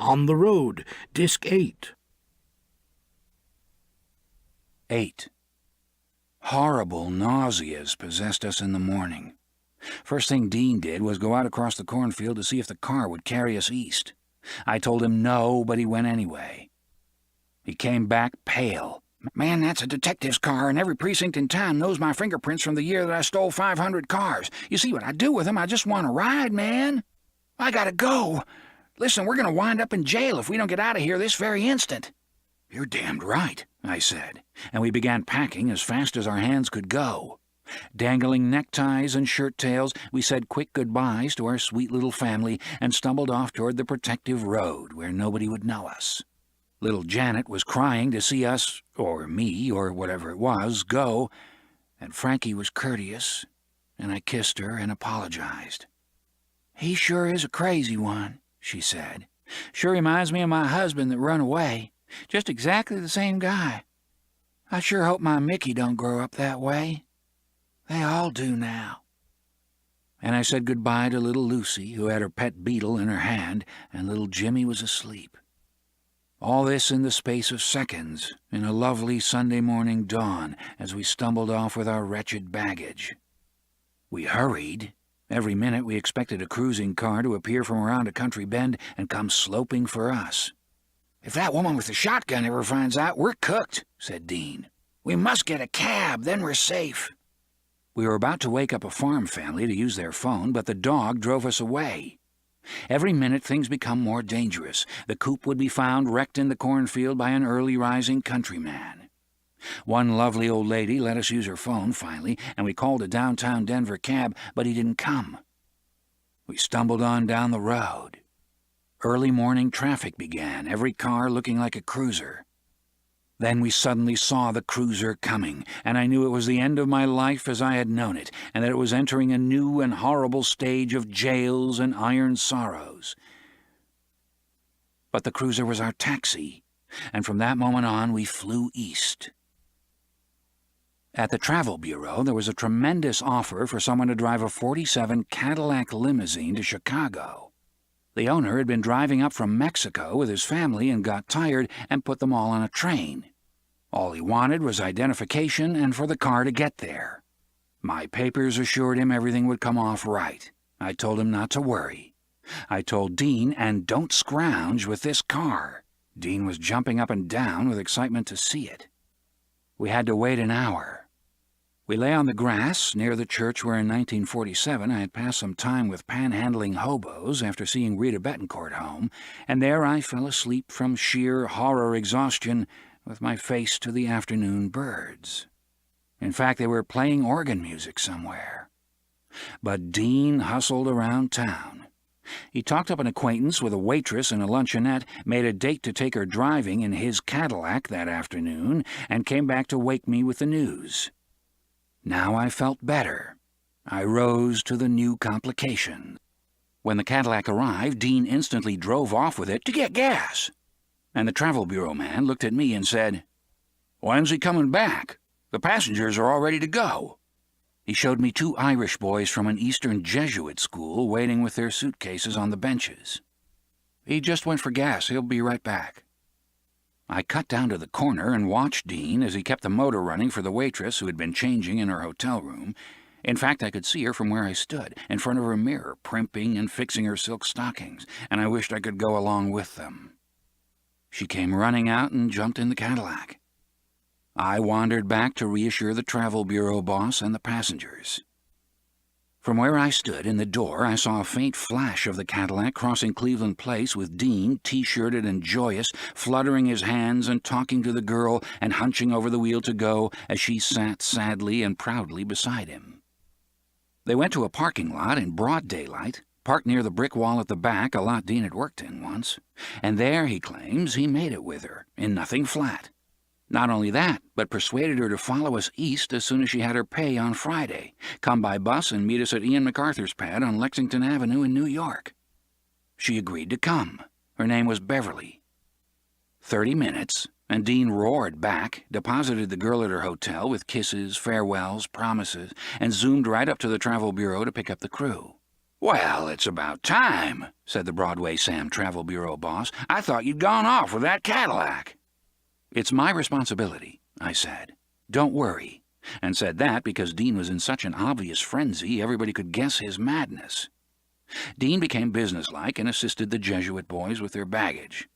On the Road, Disc 8. 8. Horrible nauseas possessed us in the morning. First thing Dean did was go out across the cornfield to see if the car would carry us east. I told him no, but he went anyway. He came back pale. "Man, that's a detective's car, and every precinct in town knows my fingerprints from the year that I stole 500 cars. You see what I do with them? I just want to ride, man. I gotta go. Listen, we're gonna wind up in jail if we don't get out of here this very instant." "You're damned right," I said, and we began packing as fast as our hands could go. Dangling neckties and shirt tails, we said quick goodbyes to our sweet little family and stumbled off toward the protective road where nobody would know us. Little Janet was crying to see us, or me, or whatever it was, go, and Frankie was courteous, and I kissed her and apologized. "He sure is a crazy one," she said. "Sure reminds me of my husband that run away. Just exactly the same guy. I sure hope my Mickey don't grow up that way. They all do now." And I said goodbye to little Lucy, who had her pet beetle in her hand, and little Jimmy was asleep. All this in the space of seconds, in a lovely Sunday morning dawn, as we stumbled off with our wretched baggage. We hurried. Every minute we expected a cruising car to appear from around a country bend and come sloping for us. "If that woman with the shotgun ever finds out, we're cooked," said Dean. "We must get a cab, then we're safe." We were about to wake up a farm family to use their phone, but the dog drove us away. Every minute things become more dangerous. The coupe would be found wrecked in the cornfield by an early-rising countryman. One lovely old lady let us use her phone, finally, and we called a downtown Denver cab, but he didn't come. We stumbled on down the road. Early morning traffic began, every car looking like a cruiser. Then we suddenly saw the cruiser coming, and I knew it was the end of my life as I had known it, and that it was entering a new and horrible stage of jails and iron sorrows. But the cruiser was our taxi, and from that moment on we flew east. At the Travel Bureau, there was a tremendous offer for someone to drive a '47 Cadillac limousine to Chicago. The owner had been driving up from Mexico with his family and got tired and put them all on a train. All he wanted was identification and for the car to get there. My papers assured him everything would come off right. I told him not to worry. I told Dean, and don't scrounge with this car. Dean was jumping up and down with excitement to see it. We had to wait an hour. We lay on the grass near the church where in 1947 I had passed some time with panhandling hobos after seeing Rita Betancourt home, and there I fell asleep from sheer horror exhaustion with my face to the afternoon birds. In fact, they were playing organ music somewhere. But Dean hustled around town. He talked up an acquaintance with a waitress in a luncheonette, made a date to take her driving in his Cadillac that afternoon, and came back to wake me with the news. Now I felt better. I rose to the new complication. When the Cadillac arrived, Dean instantly drove off with it to get gas. And the Travel Bureau man looked at me and said, "When's he coming back? The passengers are all ready to go." He showed me 2 Irish boys from an Eastern Jesuit school waiting with their suitcases on the benches. "He just went for gas. He'll be right back." I cut down to the corner and watched Dean as he kept the motor running for the waitress who had been changing in her hotel room. In fact, I could see her from where I stood, in front of her mirror, primping and fixing her silk stockings, and I wished I could go along with them. She came running out and jumped in the Cadillac. I wandered back to reassure the Travel Bureau boss and the passengers. From where I stood in the door, I saw a faint flash of the Cadillac crossing Cleveland Place with Dean, T-shirted and joyous, fluttering his hands and talking to the girl and hunching over the wheel to go as she sat sadly and proudly beside him. They went to a parking lot in broad daylight, parked near the brick wall at the back, a lot Dean had worked in once, and there, he claims, he made it with her, in nothing flat. Not only that, but persuaded her to follow us east as soon as she had her pay on Friday, come by bus and meet us at Ian MacArthur's pad on Lexington Avenue in New York. She agreed to come. Her name was Beverly. 30 minutes, and Dean roared back, deposited the girl at her hotel with kisses, farewells, promises, and zoomed right up to the Travel Bureau to pick up the crew. "Well, it's about time," said the Broadway Sam Travel Bureau boss. "I thought you'd gone off with that Cadillac." "It's my responsibility," I said. "Don't worry," and said that because Dean was in such an obvious frenzy everybody could guess his madness. Dean became businesslike and assisted the Jesuit boys with their baggage.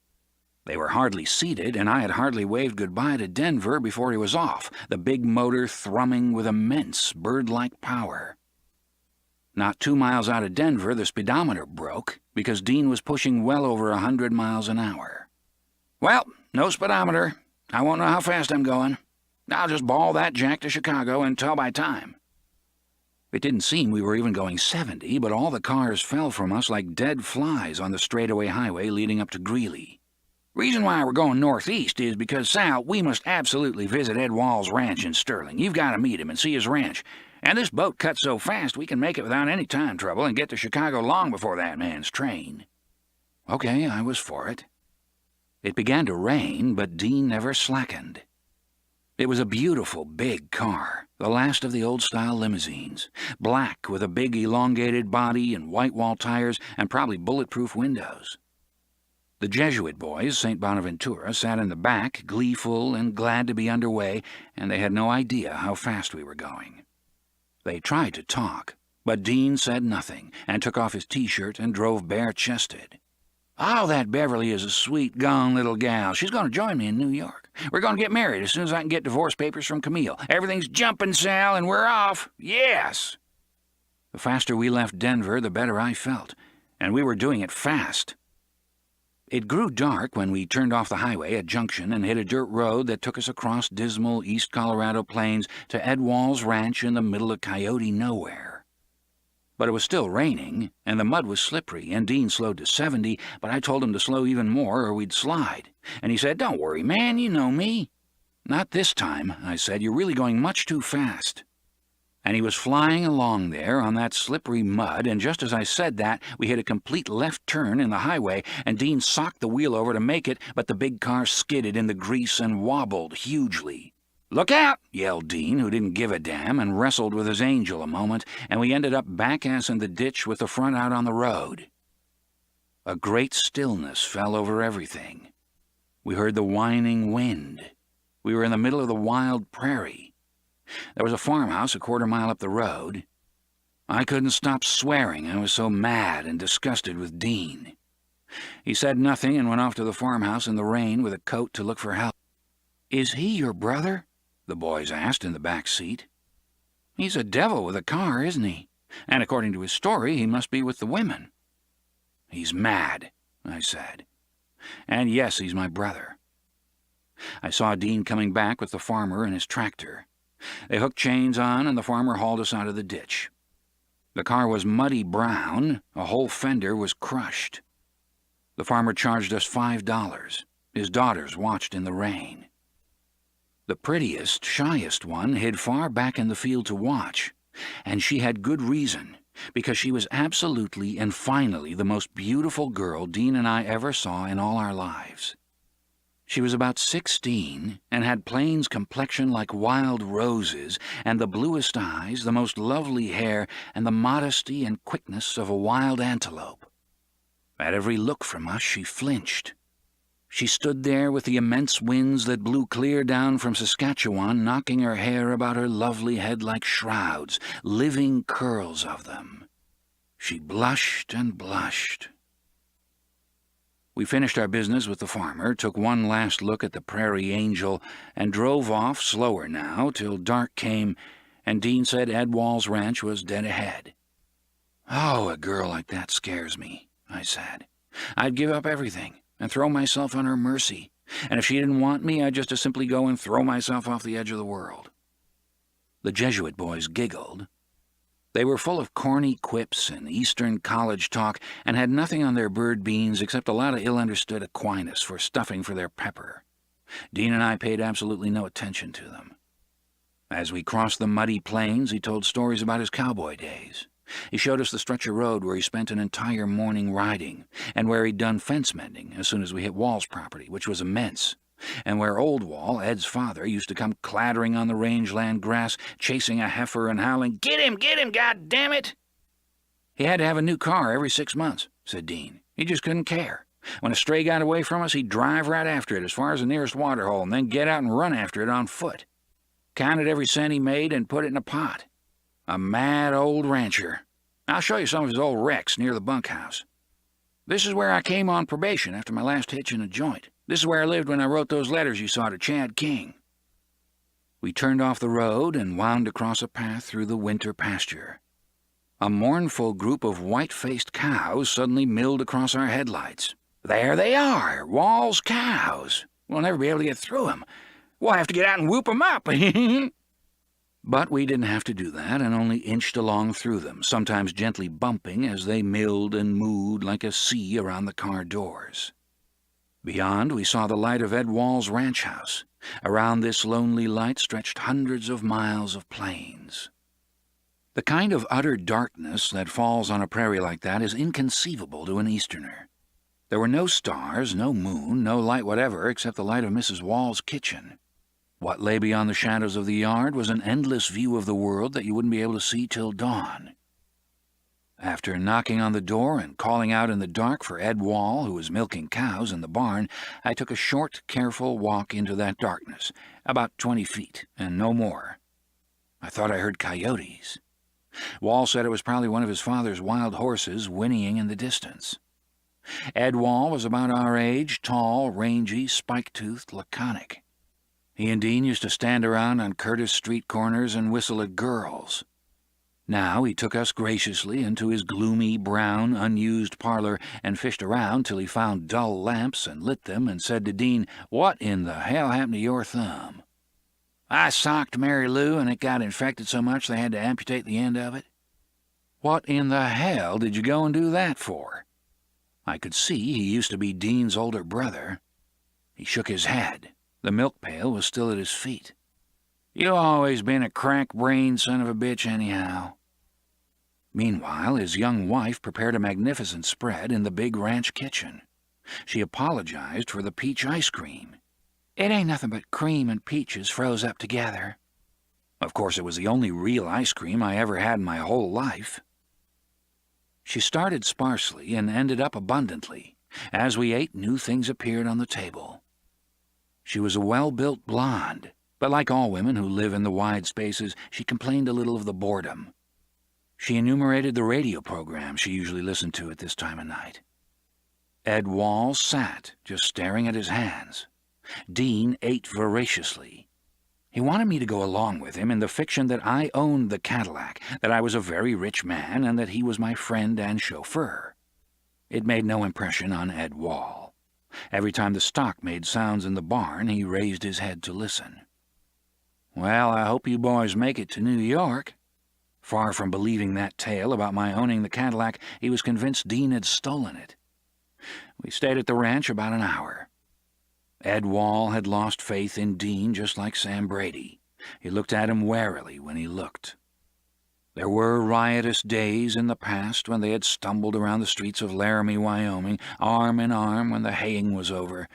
They were hardly seated, and I had hardly waved goodbye to Denver before he was off, the big motor thrumming with immense bird-like power. Not 2 miles out of Denver, the speedometer broke because Dean was pushing well over 100 miles an hour. "Well, no speedometer. I won't know how fast I'm going. I'll just bawl that jack to Chicago and tell by time." It didn't seem we were even going 70, but all the cars fell from us like dead flies on the straightaway highway leading up to Greeley. "Reason why we're going northeast is because, Sal, we must absolutely visit Ed Wall's ranch in Sterling. You've got to meet him and see his ranch. And this boat cuts so fast we can make it without any time trouble and get to Chicago long before that man's train." Okay, I was for it. It began to rain, but Dean never slackened. It was a beautiful, big car, the last of the old-style limousines, black with a big elongated body and white-wall tires and probably bulletproof windows. The Jesuit boys, St. Bonaventura, sat in the back, gleeful and glad to be underway, and they had no idea how fast we were going. They tried to talk, but Dean said nothing and took off his T-shirt and drove bare-chested. "Oh, that Beverly is a sweet, gone little gal. She's going to join me in New York. We're going to get married as soon as I can get divorce papers from Camille. Everything's jumping, Sal, and we're off. Yes!" The faster we left Denver, the better I felt, and we were doing it fast. It grew dark when we turned off the highway at Junction and hit a dirt road that took us across dismal East Colorado plains to Ed Wall's ranch in the middle of Coyote nowhere. But it was still raining, and the mud was slippery, and Dean slowed to 70, but I told him to slow even more or we'd slide. And he said, "Don't worry, man, you know me." "Not this time," I said. "You're really going much too fast." And he was flying along there on that slippery mud, and just as I said that, we hit a complete left turn in the highway, and Dean socked the wheel over to make it, but the big car skidded in the grease and wobbled hugely. "Look out!" yelled Dean, who didn't give a damn, and wrestled with his angel a moment, and we ended up back-ass in the ditch with the front out on the road. A great stillness fell over everything. We heard the whining wind. We were in the middle of the wild prairie. There was a farmhouse a quarter-mile up the road. I couldn't stop swearing. I was so mad and disgusted with Dean. He said nothing and went off to the farmhouse in the rain with a coat to look for help. "Is he your brother?" the boys asked in the back seat. "He's a devil with a car, isn't he? And according to his story, he must be with the women." "He's mad," I said. "And yes, he's my brother." I saw Dean coming back with the farmer and his tractor. They hooked chains on, and the farmer hauled us out of the ditch. The car was muddy brown. A whole fender was crushed. The farmer charged us $5. His daughters watched in the rain. The prettiest, shyest one hid far back in the field to watch, and she had good reason, because she was absolutely and finally the most beautiful girl Dean and I ever saw in all our lives. She was about 16 and had Plain's complexion like wild roses and the bluest eyes, the most lovely hair, and the modesty and quickness of a wild antelope. At every look from us she flinched. She stood there with the immense winds that blew clear down from Saskatchewan, knocking her hair about her lovely head like shrouds, living curls of them. She blushed and blushed. We finished our business with the farmer, took one last look at the Prairie Angel, and drove off, slower now, till dark came, and Dean said Ed Wall's ranch was dead ahead. "Oh, a girl like that scares me," I said. "I'd give up everything and throw myself on her mercy, and if she didn't want me, I'd just simply go and throw myself off the edge of the world." The Jesuit boys giggled. They were full of corny quips and Eastern college talk and had nothing on their bird beans except a lot of ill-understood Aquinas for stuffing for their pepper. Dean and I paid absolutely no attention to them. As we crossed the muddy plains, he told stories about his cowboy days. He showed us the stretch of road where he spent an entire morning riding, and where he'd done fence mending as soon as we hit Wall's property, which was immense, and where Old Wall, Ed's father, used to come clattering on the rangeland grass, chasing a heifer and howling, get him, God damn it!" He had to have a new car every 6 months, said Dean. He just couldn't care. When a stray got away from us, he'd drive right after it as far as the nearest waterhole and then get out and run after it on foot. Counted every cent he made and put it in a pot. A mad old rancher. I'll show you some of his old wrecks near the bunkhouse. This is where I came on probation after my last hitch in a joint. This is where I lived when I wrote those letters you saw to Chad King. We turned off the road and wound across a path through the winter pasture. A mournful group of white-faced cows suddenly milled across our headlights. There they are, Wall's cows. We'll never be able to get through them. We'll have to get out and whoop them up. But we didn't have to do that and only inched along through them, sometimes gently bumping as they milled and mooed like a sea around the car doors. Beyond, we saw the light of Ed Wall's ranch house. Around this lonely light stretched hundreds of miles of plains. The kind of utter darkness that falls on a prairie like that is inconceivable to an Easterner. There were no stars, no moon, no light whatever except the light of Mrs. Wall's kitchen. What lay beyond the shadows of the yard was an endless view of the world that you wouldn't be able to see till dawn. After knocking on the door and calling out in the dark for Ed Wall, who was milking cows in the barn, I took a short, careful walk into that darkness, about 20 feet, and no more. I thought I heard coyotes. Wall said it was probably one of his father's wild horses whinnying in the distance. Ed Wall was about our age, tall, rangy, spike-toothed, laconic. He and Dean used to stand around on Curtis Street corners and whistle at girls. Now he took us graciously into his gloomy, brown, unused parlor and fished around till he found dull lamps and lit them and said to Dean, "What in the hell happened to your thumb?" "I socked Mary Lou and it got infected so much they had to amputate the end of it." "What in the hell did you go and do that for?" I could see he used to be Dean's older brother. He shook his head. The milk pail was still at his feet. "You always been a crack-brained son of a bitch anyhow." Meanwhile, his young wife prepared a magnificent spread in the big ranch kitchen. She apologized for the peach ice cream. "It ain't nothing but cream and peaches froze up together." Of course, it was the only real ice cream I ever had in my whole life. She started sparsely and ended up abundantly. As we ate, new things appeared on the table. She was a well-built blonde, but like all women who live in the wide spaces, she complained a little of the boredom. She enumerated the radio program she usually listened to at this time of night. Ed Wall sat, just staring at his hands. Dean ate voraciously. He wanted me to go along with him in the fiction that I owned the Cadillac, that I was a very rich man, and that he was my friend and chauffeur. It made no impression on Ed Wall. Every time the stock made sounds in the barn, he raised his head to listen. "Well, I hope you boys make it to New York." Far from believing that tale about my owning the Cadillac, he was convinced Dean had stolen it. We stayed at the ranch about an hour. Ed Wall had lost faith in Dean just like Sam Brady. He looked at him warily when he looked. There were riotous days in the past when they had stumbled around the streets of Laramie, Wyoming, arm in arm when the haying was over.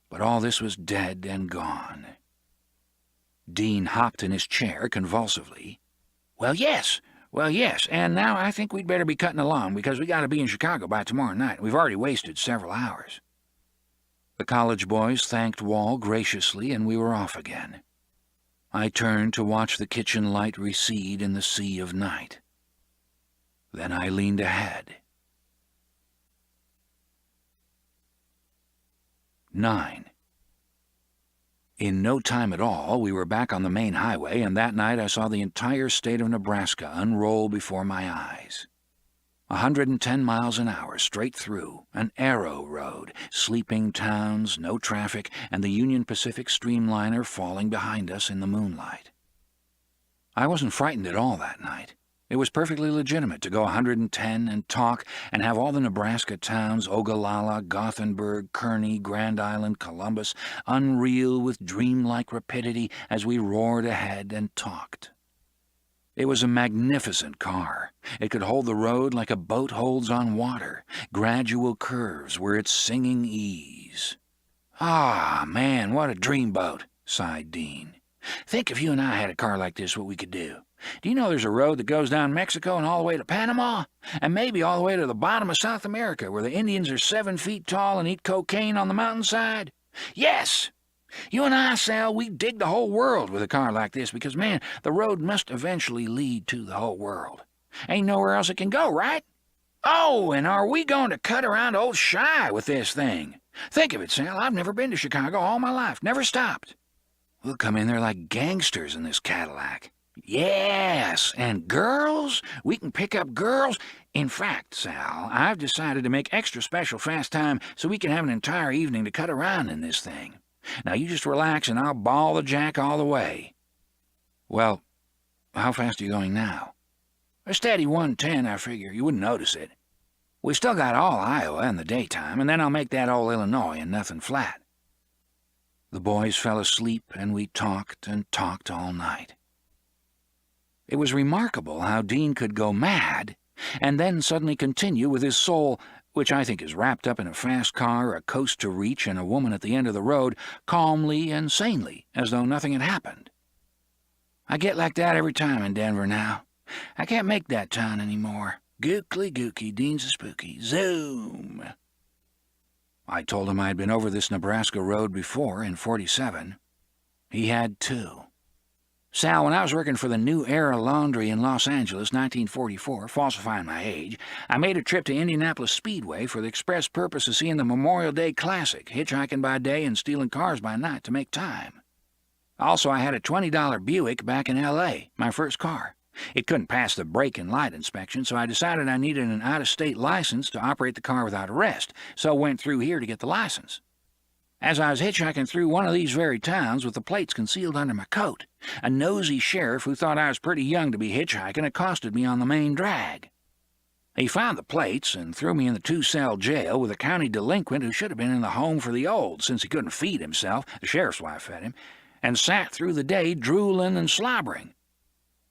But all this was dead and gone. Dean hopped in his chair convulsively. Well, yes, and now I think we'd better be cutting along because we got to be in Chicago by tomorrow night. We've already wasted several hours." The college boys thanked Wall graciously, and we were off again. I turned to watch the kitchen light recede in the sea of night. Then I leaned ahead. 9. In no time at all, we were back on the main highway, and that night I saw the entire state of Nebraska unroll before my eyes. 110 miles an hour straight through, an arrow road, sleeping towns, no traffic, and the Union Pacific streamliner falling behind us in the moonlight. I wasn't frightened at all that night. It was perfectly legitimate to go 110 and talk and have all the Nebraska towns, Ogallala, Gothenburg, Kearney, Grand Island, Columbus, unreel with dreamlike rapidity as we roared ahead and talked. It was a magnificent car. It could hold the road like a boat holds on water. Gradual curves were its singing ease. "Ah, man, what a dreamboat," sighed Dean. "Think if you and I had a car like this, what we could do. Do you know there's a road that goes down Mexico and all the way to Panama? And maybe all the way to the bottom of South America, where the Indians are 7 feet tall and eat cocaine on the mountainside? Yes! You and I, Sal, we dig the whole world with a car like this because, man, the road must eventually lead to the whole world. Ain't nowhere else it can go, right? Oh, and are we going to cut around old Shy with this thing? Think of it, Sal, I've never been to Chicago all my life, never stopped. We'll come in there like gangsters in this Cadillac. Yes, and girls? We can pick up girls. In fact, Sal, I've decided to make extra special fast time so we can have an entire evening to cut around in this thing. Now you just relax and I'll ball the jack all the way. Well, how fast are you going now? A steady 110, I figure. You wouldn't notice it. We've still got all Iowa in the daytime, and then I'll make that old Illinois and nothing flat. The boys fell asleep, and we talked and talked all night. It was remarkable how Dean could go mad and then suddenly continue with his soul, which I think is wrapped up in a fast car, a coast to reach, and a woman at the end of the road, calmly and sanely, as though nothing had happened. I get like that every time in Denver now. I can't make that town anymore. Gookly gooky, Dean's a spooky. Zoom! I told him I had been over this Nebraska road before in '47. He had too. Sal, when I was working for the New Era Laundry in Los Angeles, 1944, falsifying my age, I made a trip to Indianapolis Speedway for the express purpose of seeing the Memorial Day Classic, hitchhiking by day and stealing cars by night to make time. Also, I had a $20 Buick back in L.A., my first car. It couldn't pass the brake and light inspection, so I decided I needed an out-of-state license to operate the car without arrest, so went through here to get the license. As I was hitchhiking through one of these very towns with the plates concealed under my coat, a nosy sheriff who thought I was pretty young to be hitchhiking accosted me on the main drag. He found the plates and threw me in the 2-cell jail with a county delinquent who should have been in the home for the old since he couldn't feed himself, the sheriff's wife fed him, and sat through the day drooling and slobbering.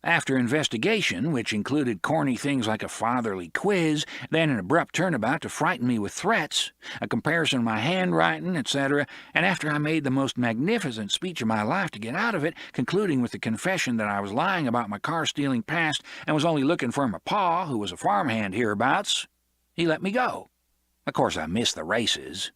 After investigation, which included corny things like a fatherly quiz, then an abrupt turnabout to frighten me with threats, a comparison of my handwriting, etc., and after I made the most magnificent speech of my life to get out of it, concluding with the confession that I was lying about my car-stealing past and was only looking for my pa, who was a farmhand hereabouts, he let me go. Of course, I missed the races.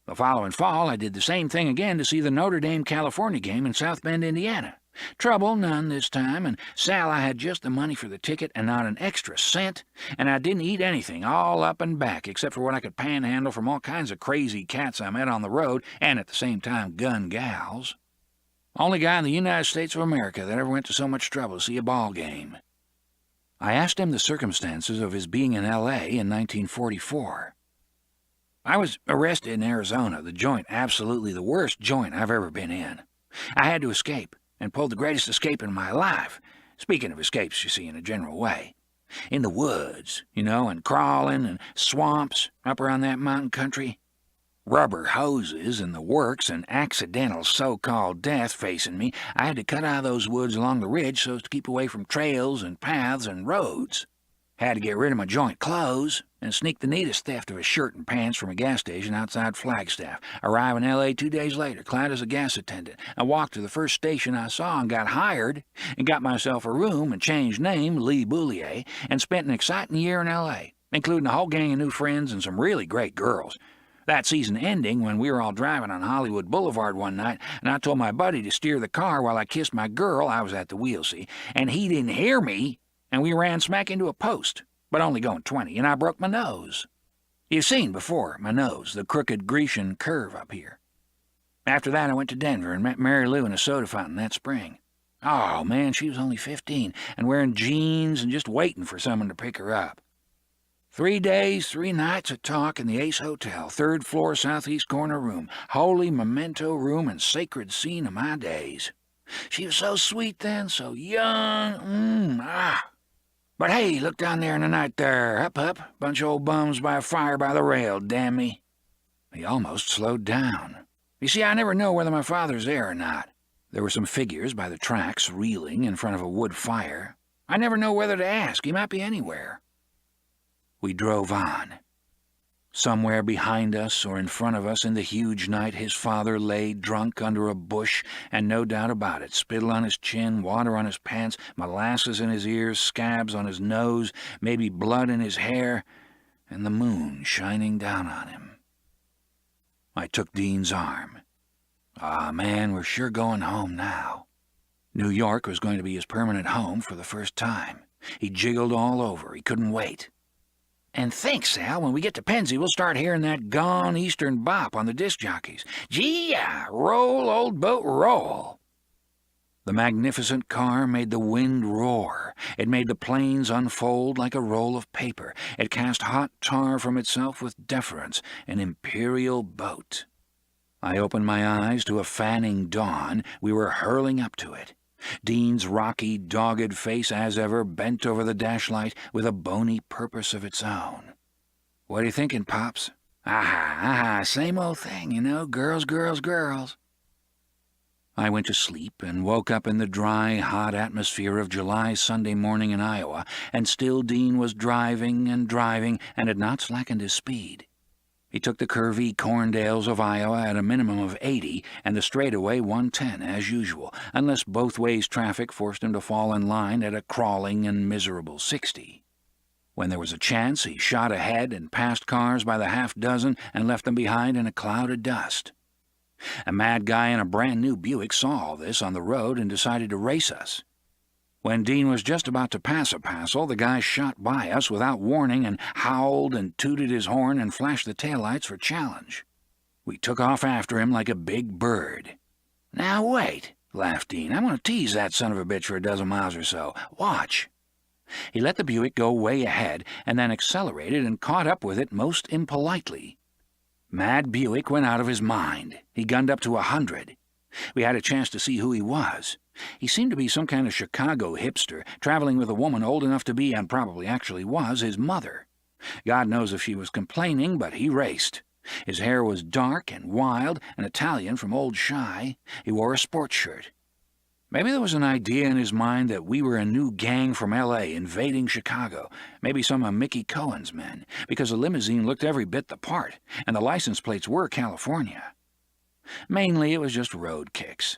The following fall, I did the same thing again to see the Notre Dame California game in South Bend, Indiana. Trouble, none this time, and Sal, I had just the money for the ticket and not an extra cent, and I didn't eat anything, all up and back, except for what I could panhandle from all kinds of crazy cats I met on the road, and at the same time gun gals. Only guy in the United States of America that ever went to so much trouble to see a ball game. I asked him the circumstances of his being in L.A. in 1944. I was arrested in Arizona, the joint, absolutely the worst joint I've ever been in. I had to escape, and pulled the greatest escape in my life. Speaking of escapes, you see, in a general way. In the woods, and crawling, and swamps, up around that mountain country. Rubber hoses and the works, and accidental so-called death facing me, I had to cut out of those woods along the ridge so as to keep away from trails and paths and roads. Had to get rid of my joint clothes and sneak the neatest theft of a shirt and pants from a gas station outside Flagstaff. Arrive in L.A. 2 days later, clad as a gas attendant. I walked to the first station I saw and got hired and got myself a room and changed name, Lee Boulier, and spent an exciting year in L.A., including a whole gang of new friends and some really great girls. That season ending when we were all driving on Hollywood Boulevard one night, and I told my buddy to steer the car while I kissed my girl, I was at the wheel, see, and he didn't hear me, and we ran smack into a post, but only going 20, and I broke my nose. You've seen before, my nose, the crooked Grecian curve up here. After that, I went to Denver and met Mary Lou in a soda fountain that spring. Oh, man, she was only 15, and wearing jeans and just waiting for someone to pick her up. 3 days, 3 nights of talk in the Ace Hotel, 3rd floor, southeast corner room, holy memento room and sacred scene of my days. She was so sweet then, so young, But hey, look down there in the night there, up, bunch of old bums by a fire by the rail, damn me. He almost slowed down. You see, I never know whether my father's there or not. There were some figures by the tracks reeling in front of a wood fire. I never know whether to ask, he might be anywhere. We drove on. Somewhere behind us or in front of us in the huge night, his father lay drunk under a bush, and no doubt about it, spittle on his chin, water on his pants, molasses in his ears, scabs on his nose, maybe blood in his hair, and the moon shining down on him. I took Dean's arm. "Ah, man, we're sure going home now." New York was going to be his permanent home for the first time. He jiggled all over. He couldn't wait. "And think, Sal, when we get to Pennsy, we'll start hearing that gone Eastern bop on the disc jockeys. Gee, roll, old boat, roll." The magnificent car made the wind roar. It made the plains unfold like a roll of paper. It cast hot tar from itself with deference, an imperial boat. I opened my eyes to a fanning dawn. We were hurling up to it. Dean's rocky, dogged face, as ever, bent over the dashlight with a bony purpose of its own. "What are you thinking, Pops?" Same old thing, you know, girls, girls, girls." I went to sleep and woke up in the dry, hot atmosphere of July's Sunday morning in Iowa, and still Dean was driving and driving and had not slackened his speed. He took the curvy corndales of Iowa at a minimum of 80 and the straightaway 110, as usual, unless both-ways traffic forced him to fall in line at a crawling and miserable 60. When there was a chance, he shot ahead and passed cars by the half-dozen and left them behind in a cloud of dust. A mad guy in a brand-new Buick saw all this on the road and decided to race us. When Dean was just about to pass a passel, the guy shot by us without warning and howled and tooted his horn and flashed the taillights for challenge. We took off after him like a big bird. "Now wait," laughed Dean. "I'm going to tease that son of a bitch for a dozen miles or so. Watch." He let the Buick go way ahead and then accelerated and caught up with it most impolitely. Mad Buick went out of his mind. He gunned up to 100. We had a chance to see who he was. He seemed to be some kind of Chicago hipster, traveling with a woman old enough to be, and probably actually was, his mother. God knows if she was complaining, but he raced. His hair was dark and wild, an Italian from Old Shy. He wore a sports shirt. Maybe there was an idea in his mind that we were a new gang from L.A. invading Chicago, maybe some of Mickey Cohen's men, because the limousine looked every bit the part, and the license plates were California. Mainly it was just road kicks.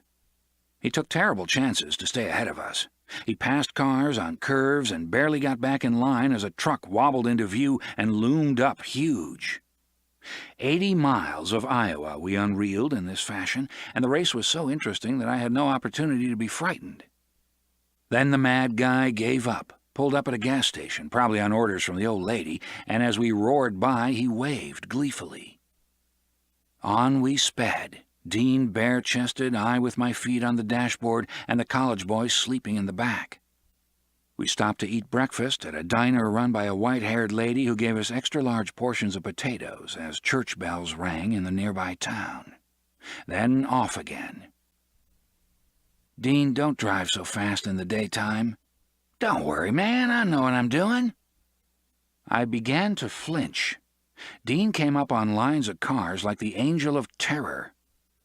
He took terrible chances to stay ahead of us. He passed cars on curves and barely got back in line as a truck wobbled into view and loomed up huge. 80 miles of Iowa we unreeled in this fashion, and the race was so interesting that I had no opportunity to be frightened. Then the mad guy gave up, pulled up at a gas station, probably on orders from the old lady, and as we roared by, he waved gleefully. On we sped, Dean bare-chested, I with my feet on the dashboard, and the college boys sleeping in the back. We stopped to eat breakfast at a diner run by a white-haired lady who gave us extra-large portions of potatoes as church bells rang in the nearby town. Then off again. "Dean, don't drive so fast in the daytime." "Don't worry, man, I know what I'm doing." I began to flinch. Dean came up on lines of cars like the angel of terror.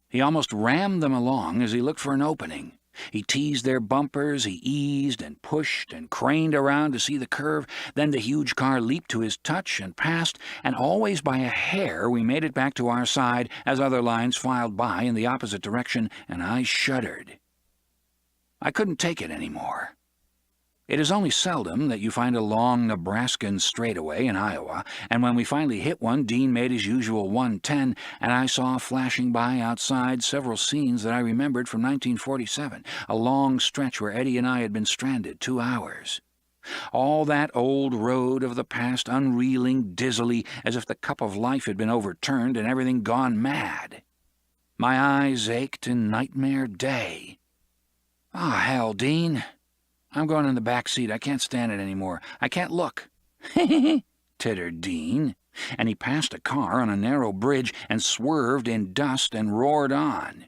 He almost rammed them along as he looked for an opening. He teased their bumpers, he eased and pushed and craned around to see the curve. Then the huge car leaped to his touch and passed, and always by a hair we made it back to our side as other lines filed by in the opposite direction, and I shuddered. I couldn't take it anymore. It is only seldom that you find a long Nebraskan straightaway in Iowa, and when we finally hit one, Dean made his usual 110, and I saw flashing by outside several scenes that I remembered from 1947, a long stretch where Eddie and I had been stranded 2 hours. All that old road of the past unreeling dizzily as if the cup of life had been overturned and everything gone mad. My eyes ached in nightmare day. "Ah, hell, Dean. I'm going in the back seat. I can't stand it anymore. I can't look." Tittered Dean, and he passed a car on a narrow bridge and swerved in dust and roared on.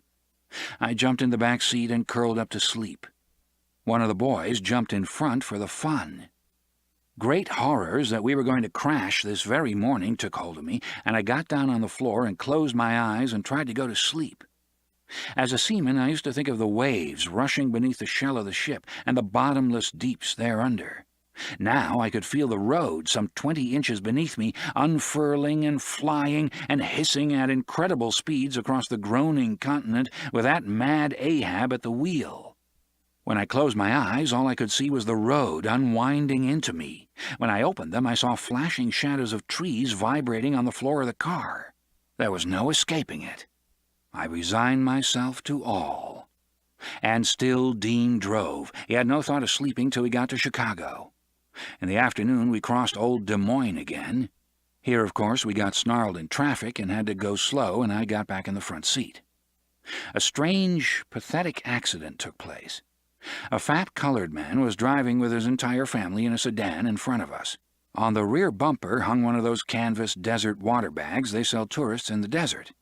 I jumped in the back seat and curled up to sleep. One of the boys jumped in front for the fun. Great horrors that we were going to crash this very morning took hold of me, and I got down on the floor and closed my eyes and tried to go to sleep. As a seaman, I used to think of the waves rushing beneath the shell of the ship and the bottomless deeps thereunder. Now I could feel the road, some 20 inches beneath me, unfurling and flying and hissing at incredible speeds across the groaning continent with that mad Ahab at the wheel. When I closed my eyes, all I could see was the road unwinding into me. When I opened them, I saw flashing shadows of trees vibrating on the floor of the car. There was no escaping it. I resigned myself to all. And still Dean drove. He had no thought of sleeping till we got to Chicago. In the afternoon, we crossed old Des Moines again. Here, of course, we got snarled in traffic and had to go slow, and I got back in the front seat. A strange, pathetic accident took place. A fat colored man was driving with his entire family in a sedan in front of us. On the rear bumper hung one of those canvas desert water bags they sell tourists in the desert.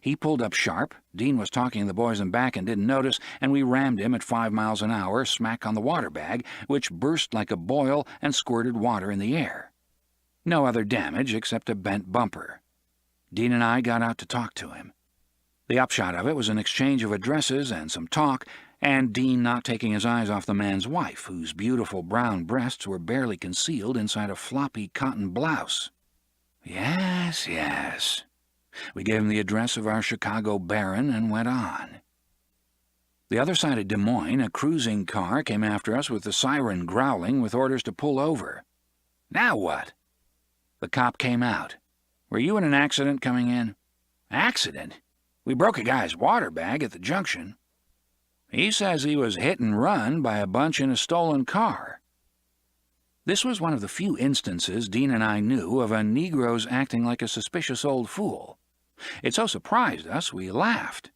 He pulled up sharp, Dean was talking to the boys in back and didn't notice, and we rammed him at 5 miles an hour, smack on the water bag, which burst like a boil and squirted water in the air. No other damage except a bent bumper. Dean and I got out to talk to him. The upshot of it was an exchange of addresses and some talk, and Dean not taking his eyes off the man's wife, whose beautiful brown breasts were barely concealed inside a floppy cotton blouse. Yes. We gave him the address of our Chicago Baron and went on. The other side of Des Moines, a cruising car came after us with the siren growling with orders to pull over. Now what? The cop came out. Were you in an accident coming in? Accident? We broke a guy's water bag at the junction. He says he was hit and run by a bunch in a stolen car. This was one of the few instances Dean and I knew of a Negro's acting like a suspicious old fool. It so surprised us we laughed.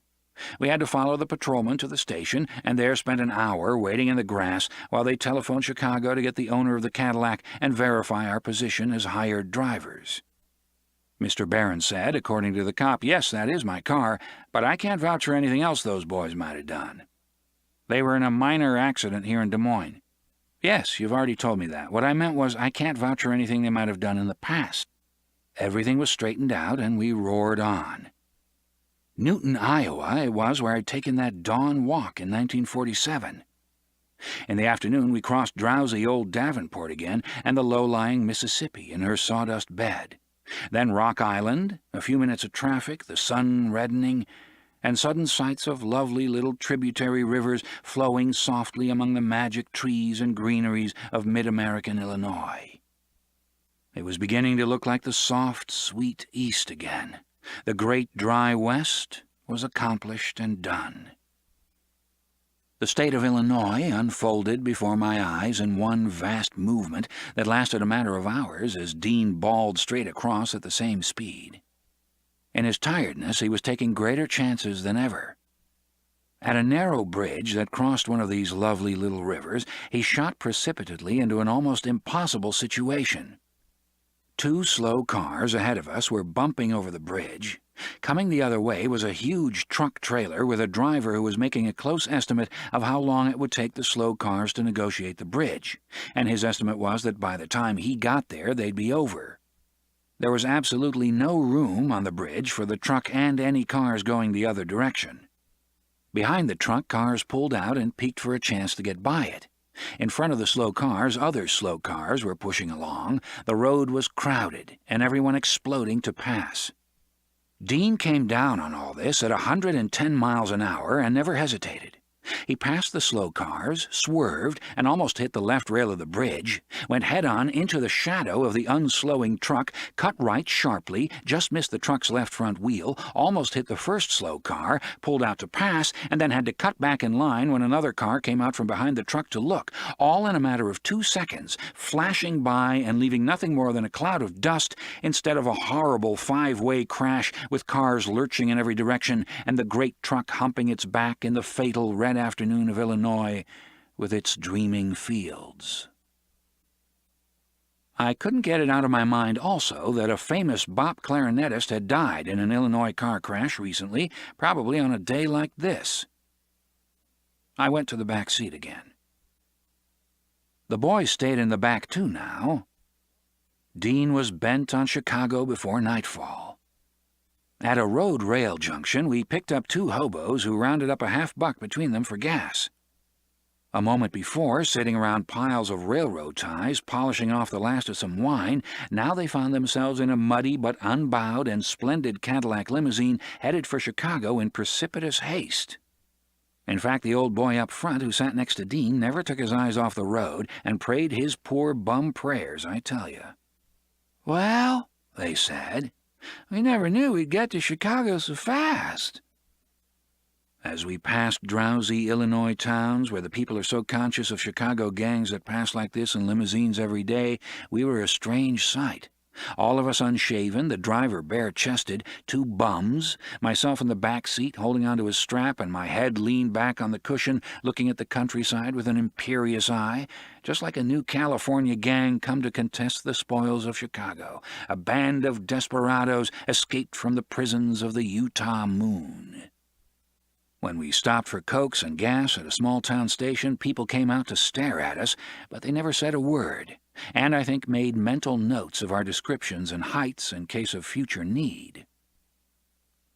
We had to follow the patrolman to the station, and there spent an hour waiting in the grass while they telephoned Chicago to get the owner of the Cadillac and verify our position as hired drivers. Mr. Barron said, according to the cop, "Yes, that is my car, but I can't vouch for anything else those boys might have done. They were in a minor accident here in Des Moines." "Yes, you've already told me that. What I meant was I can't vouch for anything they might have done in the past." Everything was straightened out, and we roared on. Newton, Iowa, it was where I'd taken that dawn walk in 1947. In the afternoon, we crossed drowsy old Davenport again and the low-lying Mississippi in her sawdust bed. Then Rock Island, a few minutes of traffic, the sun reddening, and sudden sights of lovely little tributary rivers flowing softly among the magic trees and greeneries of mid-American Illinois. It was beginning to look like the soft, sweet East again. The great dry West was accomplished and done. The state of Illinois unfolded before my eyes in one vast movement that lasted a matter of hours as Dean bawled straight across at the same speed. In his tiredness, he was taking greater chances than ever. At a narrow bridge that crossed one of these lovely little rivers, he shot precipitately into an almost impossible situation. 2 slow cars ahead of us were bumping over the bridge. Coming the other way was a huge truck trailer with a driver who was making a close estimate of how long it would take the slow cars to negotiate the bridge, and his estimate was that by the time he got there, they'd be over. There was absolutely no room on the bridge for the truck and any cars going the other direction. Behind the truck, cars pulled out and peeked for a chance to get by it. In front of the slow cars, other slow cars were pushing along. The road was crowded, and everyone exploding to pass. Dean came down on all this at 110 miles an hour and never hesitated. He passed the slow cars, swerved, and almost hit the left rail of the bridge, went head-on into the shadow of the unslowing truck, cut right sharply, just missed the truck's left front wheel, almost hit the first slow car, pulled out to pass, and then had to cut back in line when another car came out from behind the truck to look, all in a matter of 2 seconds, flashing by and leaving nothing more than a cloud of dust instead of a horrible 5-way crash with cars lurching in every direction and the great truck humping its back in the fatal red afternoon of Illinois with its dreaming fields. I couldn't get it out of my mind also that a famous bop clarinetist had died in an Illinois car crash recently, probably on a day like this. I went to the back seat again. The boys stayed in the back too now. Dean was bent on Chicago before nightfall. At a road rail junction, we picked up 2 hobos who rounded up a $50 between them for gas. A moment before, sitting around piles of railroad ties, polishing off the last of some wine, now they found themselves in a muddy but unbowed and splendid Cadillac limousine headed for Chicago in precipitous haste. In fact, the old boy up front who sat next to Dean never took his eyes off the road and prayed his poor bum prayers, I tell you. "Well," they said, "we never knew we'd get to Chicago so fast." As we passed drowsy Illinois towns where the people are so conscious of Chicago gangs that pass like this in limousines every day, we were a strange sight. All of us unshaven, the driver bare-chested, two bums, myself in the back seat holding onto his strap and my head leaned back on the cushion looking at the countryside with an imperious eye, just like a new California gang come to contest the spoils of Chicago, a band of desperados escaped from the prisons of the Utah moon. When we stopped for cokes and gas at a small-town station, people came out to stare at us, but they never said a word, and I think made mental notes of our descriptions and heights in case of future need.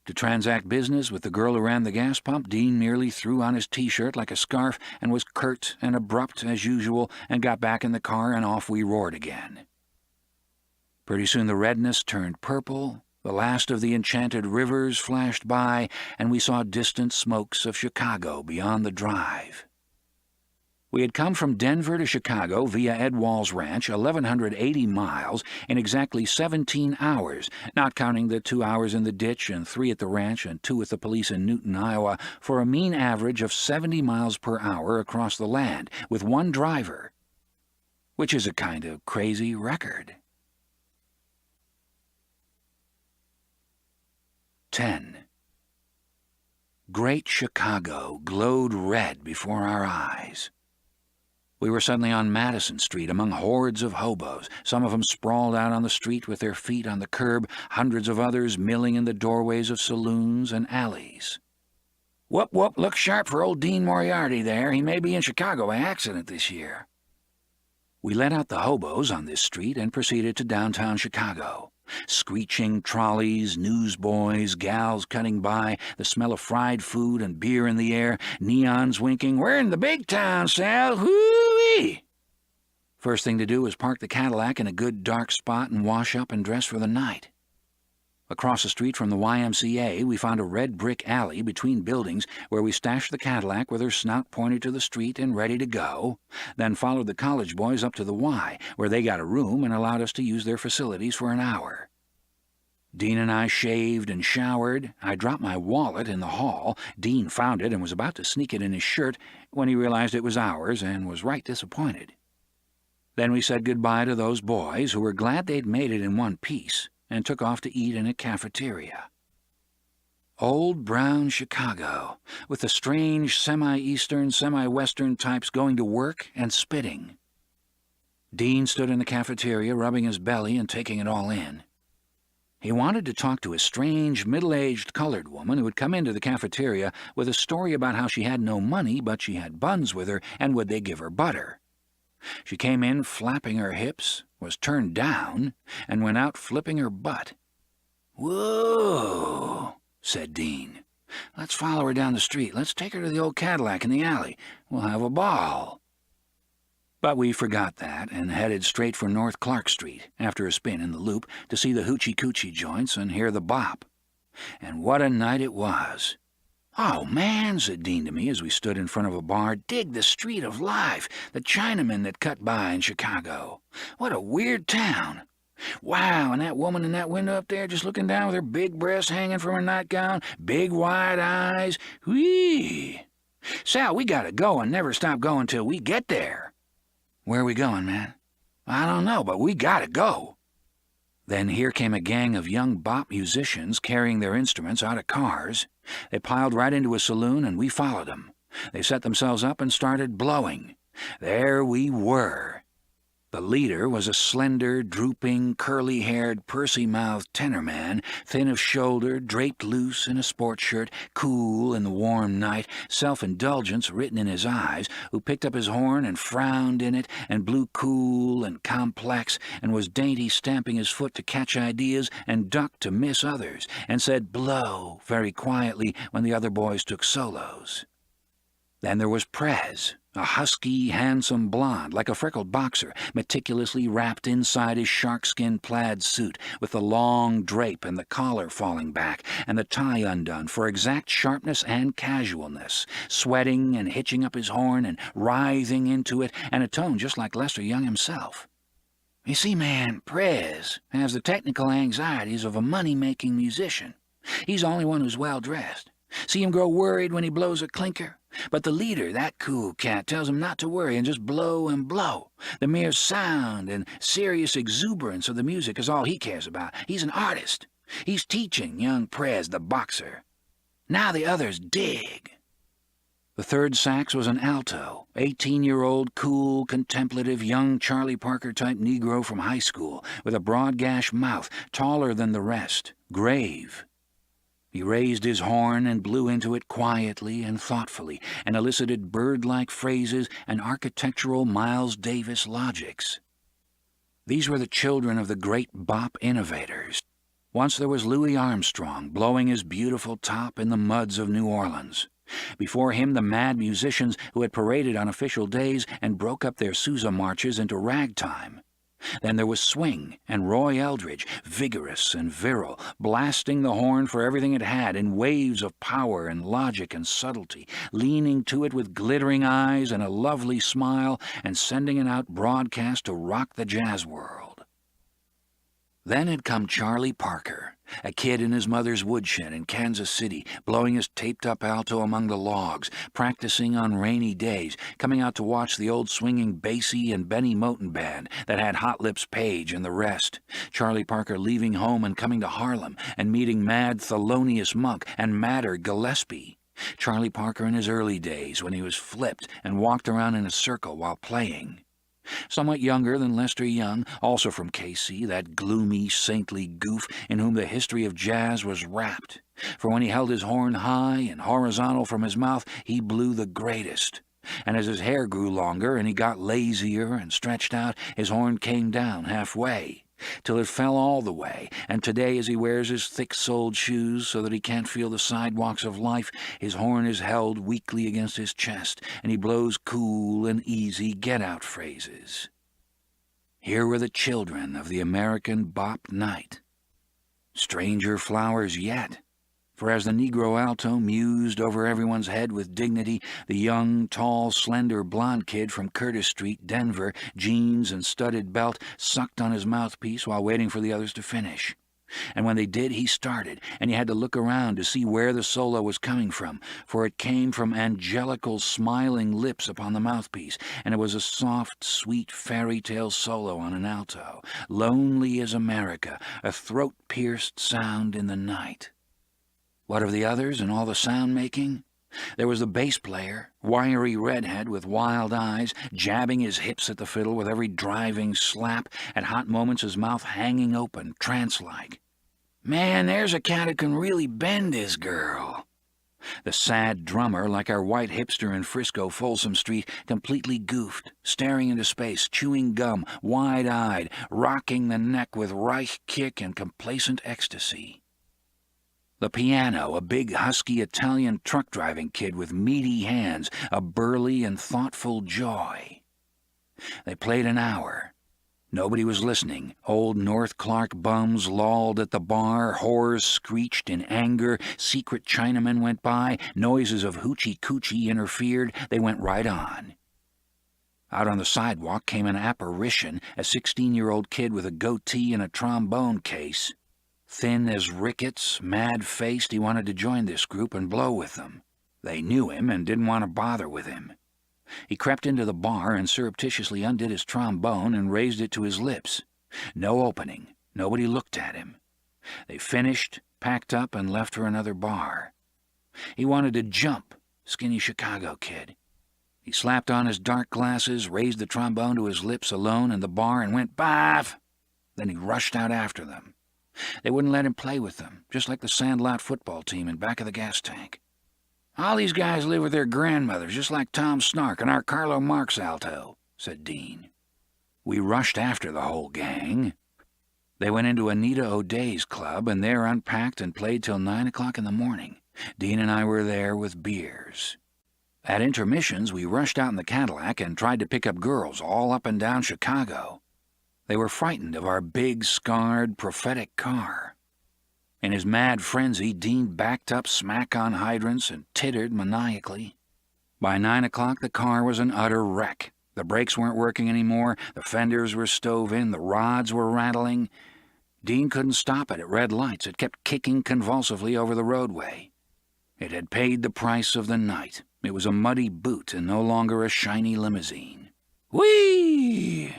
To transact business with the girl who ran the gas pump, Dean merely threw on his T-shirt like a scarf and was curt and abrupt as usual and got back in the car and off we roared again. Pretty soon the redness turned purple. The last of the enchanted rivers flashed by, and we saw distant smokes of Chicago beyond the drive. We had come from Denver to Chicago via Ed Wall's ranch, 1,180 miles, in exactly 17 hours, not counting the 2 hours in the ditch and 3 at the ranch and 2 with the police in Newton, Iowa, for a mean average of 70 miles per hour across the land, with one driver, which is a kind of crazy record. 10. Great Chicago glowed red before our eyes. We were suddenly on Madison Street among hordes of hobos, some of them sprawled out on the street with their feet on the curb, hundreds of others milling in the doorways of saloons and alleys. "Whoop, whoop, look sharp for old Dean Moriarty there. He may be in Chicago by accident this year." We let out the hobos on this street and proceeded to downtown Chicago. Screeching trolleys, newsboys, gals cutting by, the smell of fried food and beer in the air, neons winking. "We're in the big town, Sal, hoo-wee!" First thing to do was park the Cadillac in a good dark spot and wash up and dress for the night. Across the street from the YMCA, we found a red brick alley between buildings where we stashed the Cadillac with her snout pointed to the street and ready to go, then followed the college boys up to the Y, where they got a room and allowed us to use their facilities for an hour. Dean and I shaved and showered. I dropped my wallet in the hall. Dean found it and was about to sneak it in his shirt when he realized it was ours and was right disappointed. Then we said goodbye to those boys who were glad they'd made it in one piece, and took off to eat in a cafeteria. Old brown Chicago, with the strange semi-eastern, semi-western types going to work and spitting. Dean stood in the cafeteria, rubbing his belly and taking it all in. He wanted to talk to a strange, middle-aged colored woman who had come into the cafeteria with a story about how she had no money, but she had buns with her, and would they give her butter. She came in flapping her hips, was turned down, and went out flipping her butt. "Whoa," said Dean. "Let's follow her down the street. Let's take her to the old Cadillac in the alley. We'll have a ball." But we forgot that and headed straight for North Clark Street, after a spin in the Loop, to see the hoochie-coochie joints and hear the bop. And what a night it was. "Oh, man," said Dean to me as we stood in front of a bar, "dig the street of life, the Chinamen that cut by in Chicago. What a weird town. Wow, and that woman in that window up there just looking down with her big breasts hanging from her nightgown, big wide eyes. Whee! Sal, we gotta go and never stop going till we get there." "Where are we going, man?" "I don't know, but we gotta go." Then here came a gang of young bop musicians carrying their instruments out of cars. They piled right into a saloon, and we followed them. They set themselves up and started blowing. There we were. The leader was a slender, drooping, curly-haired, pursy-mouthed tenor man, thin of shoulder, draped loose in a sports shirt, cool in the warm night, self-indulgence written in his eyes, who picked up his horn and frowned in it, and blew cool and complex, and was dainty stamping his foot to catch ideas and duck to miss others, and said "blow" very quietly when the other boys took solos. Then there was Prez, a husky, handsome blonde, like a freckled boxer, meticulously wrapped inside his sharkskin plaid suit, with the long drape and the collar falling back, and the tie undone for exact sharpness and casualness, sweating and hitching up his horn and writhing into it, and a tone just like Lester Young himself. You see, man, Prez has the technical anxieties of a money-making musician. He's the only one who's well-dressed. See him grow worried when he blows a clinker? But the leader, that cool cat, tells him not to worry and just blow and blow. The mere sound and serious exuberance of the music is all he cares about. He's an artist. He's teaching young Prez, the boxer. Now the others dig. The third sax was an alto, 18-year-old, cool, contemplative, young Charlie Parker-type Negro from high school, with a broad-gash mouth, taller than the rest, grave. He raised his horn and blew into it quietly and thoughtfully, and elicited bird-like phrases and architectural Miles Davis logics. These were the children of the great bop innovators. Once there was Louis Armstrong, blowing his beautiful top in the muds of New Orleans. Before him, the mad musicians who had paraded on official days and broke up their Sousa marches into ragtime. Then there was Swing and Roy Eldridge, vigorous and virile, blasting the horn for everything it had in waves of power and logic and subtlety, leaning to it with glittering eyes and a lovely smile, and sending it out broadcast to rock the jazz world. Then had come Charlie Parker, a kid in his mother's woodshed in Kansas City, blowing his taped-up alto among the logs, practicing on rainy days, coming out to watch the old swinging Basie and Benny Moten band that had Hot Lips Page and the rest. Charlie Parker leaving home and coming to Harlem and meeting mad Thelonious Monk and madder Gillespie. Charlie Parker in his early days when he was flipped and walked around in a circle while playing. Somewhat younger than Lester Young, also from KC, that gloomy, saintly goof in whom the history of jazz was wrapped. For when he held his horn high and horizontal from his mouth, he blew the greatest. And as his hair grew longer and he got lazier and stretched out, his horn came down halfway, till it fell all the way, and today as he wears his thick-soled shoes so that he can't feel the sidewalks of life, his horn is held weakly against his chest, and he blows cool and easy get-out phrases. Here were the children of the American bop night. Stranger flowers yet, for as the Negro alto mused over everyone's head with dignity, the young, tall, slender, blond kid from Curtis Street, Denver, jeans and studded belt, sucked on his mouthpiece while waiting for the others to finish. And when they did, he started, and you had to look around to see where the solo was coming from, for it came from angelical, smiling lips upon the mouthpiece, and it was a soft, sweet fairy-tale solo on an alto, lonely as America, a throat-pierced sound in the night. What of the others and all the sound-making? There was the bass player, wiry redhead with wild eyes, jabbing his hips at the fiddle with every driving slap, at hot moments his mouth hanging open, trance-like. Man, there's a cat who can really bend his girl. The sad drummer, like our white hipster in Frisco, Folsom Street, completely goofed, staring into space, chewing gum, wide-eyed, rocking the neck with Reich kick and complacent ecstasy. The piano, a big, husky Italian truck-driving kid with meaty hands, a burly and thoughtful joy. They played an hour. Nobody was listening. Old North Clark bums lolled at the bar, whores screeched in anger, secret Chinamen went by, noises of hoochie-coochie interfered. They went right on. Out on the sidewalk came an apparition, a 16-year-old kid with a goatee and a trombone case. Thin as rickets, mad-faced, he wanted to join this group and blow with them. They knew him and didn't want to bother with him. He crept into the bar and surreptitiously undid his trombone and raised it to his lips. No opening. Nobody looked at him. They finished, packed up, and left for another bar. He wanted to jump, skinny Chicago kid. He slapped on his dark glasses, raised the trombone to his lips alone in the bar, and went, "Baff!" Then he rushed out after them. They wouldn't let him play with them, just like the Sandlot football team in back of the gas tank. "All these guys live with their grandmothers, just like Tom Snark and our Carlo Marx alto," said Dean. We rushed after the whole gang. They went into Anita O'Day's club, and there unpacked and played till 9 o'clock in the morning. Dean and I were there with beers. At intermissions, we rushed out in the Cadillac and tried to pick up girls all up and down Chicago. They were frightened of our big, scarred, prophetic car. In his mad frenzy, Dean backed up smack on hydrants and tittered maniacally. By 9 o'clock, the car was an utter wreck. The brakes weren't working anymore, the fenders were stove in, the rods were rattling. Dean couldn't stop it at red lights. It kept kicking convulsively over the roadway. It had paid the price of the night. It was a muddy boot and no longer a shiny limousine. Whee!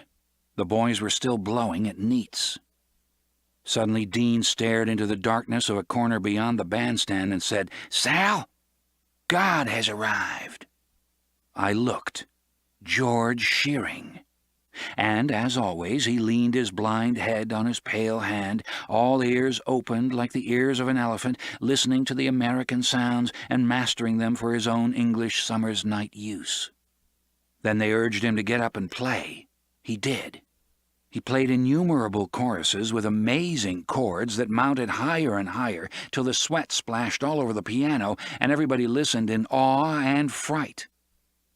The boys were still blowing at neats. Suddenly Dean stared into the darkness of a corner beyond the bandstand and said, "Sal, God has arrived." I looked. George Shearing. And, as always, he leaned his blind head on his pale hand, all ears opened like the ears of an elephant, listening to the American sounds and mastering them for his own English summer's night use. Then they urged him to get up and play. He did. He played innumerable choruses with amazing chords that mounted higher and higher till the sweat splashed all over the piano and everybody listened in awe and fright.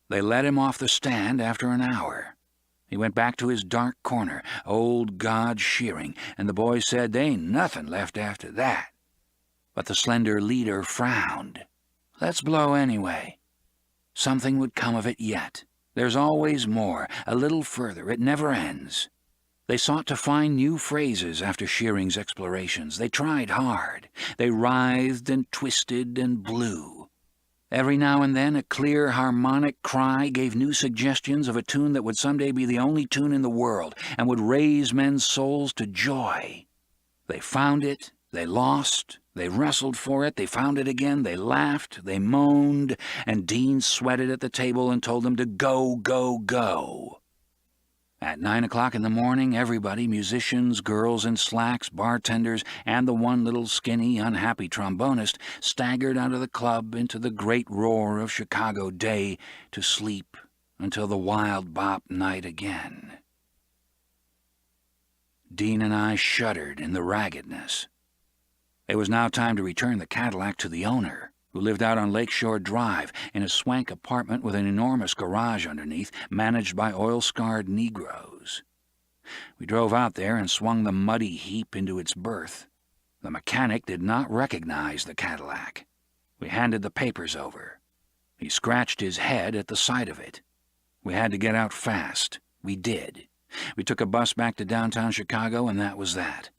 They let him off the stand after an hour. He went back to his dark corner, old God Shearing, and the boys said they ain't nothing left after that. But the slender leader frowned. Let's blow anyway. Something would come of it yet. There's always more, a little further. It never ends. They sought to find new phrases after Shearing's explorations. They tried hard. They writhed and twisted and blew. Every now and then a clear harmonic cry gave new suggestions of a tune that would someday be the only tune in the world and would raise men's souls to joy. They found it, they lost, they wrestled for it, they found it again, they laughed, they moaned, and Dean sweated at the table and told them to go, go, go. At 9 o'clock in the morning, everybody, musicians, girls in slacks, bartenders, and the one little skinny, unhappy trombonist, staggered out of the club into the great roar of Chicago day to sleep until the wild bop night again. Dean and I shuddered in the raggedness. It was now time to return the Cadillac to the owner, who lived out on Lakeshore Drive in a swank apartment with an enormous garage underneath, managed by oil-scarred Negroes. We drove out there and swung the muddy heap into its berth. The mechanic did not recognize the Cadillac. We handed the papers over. He scratched his head at the sight of it. We had to get out fast. We did. We took a bus back to downtown Chicago, and that was that.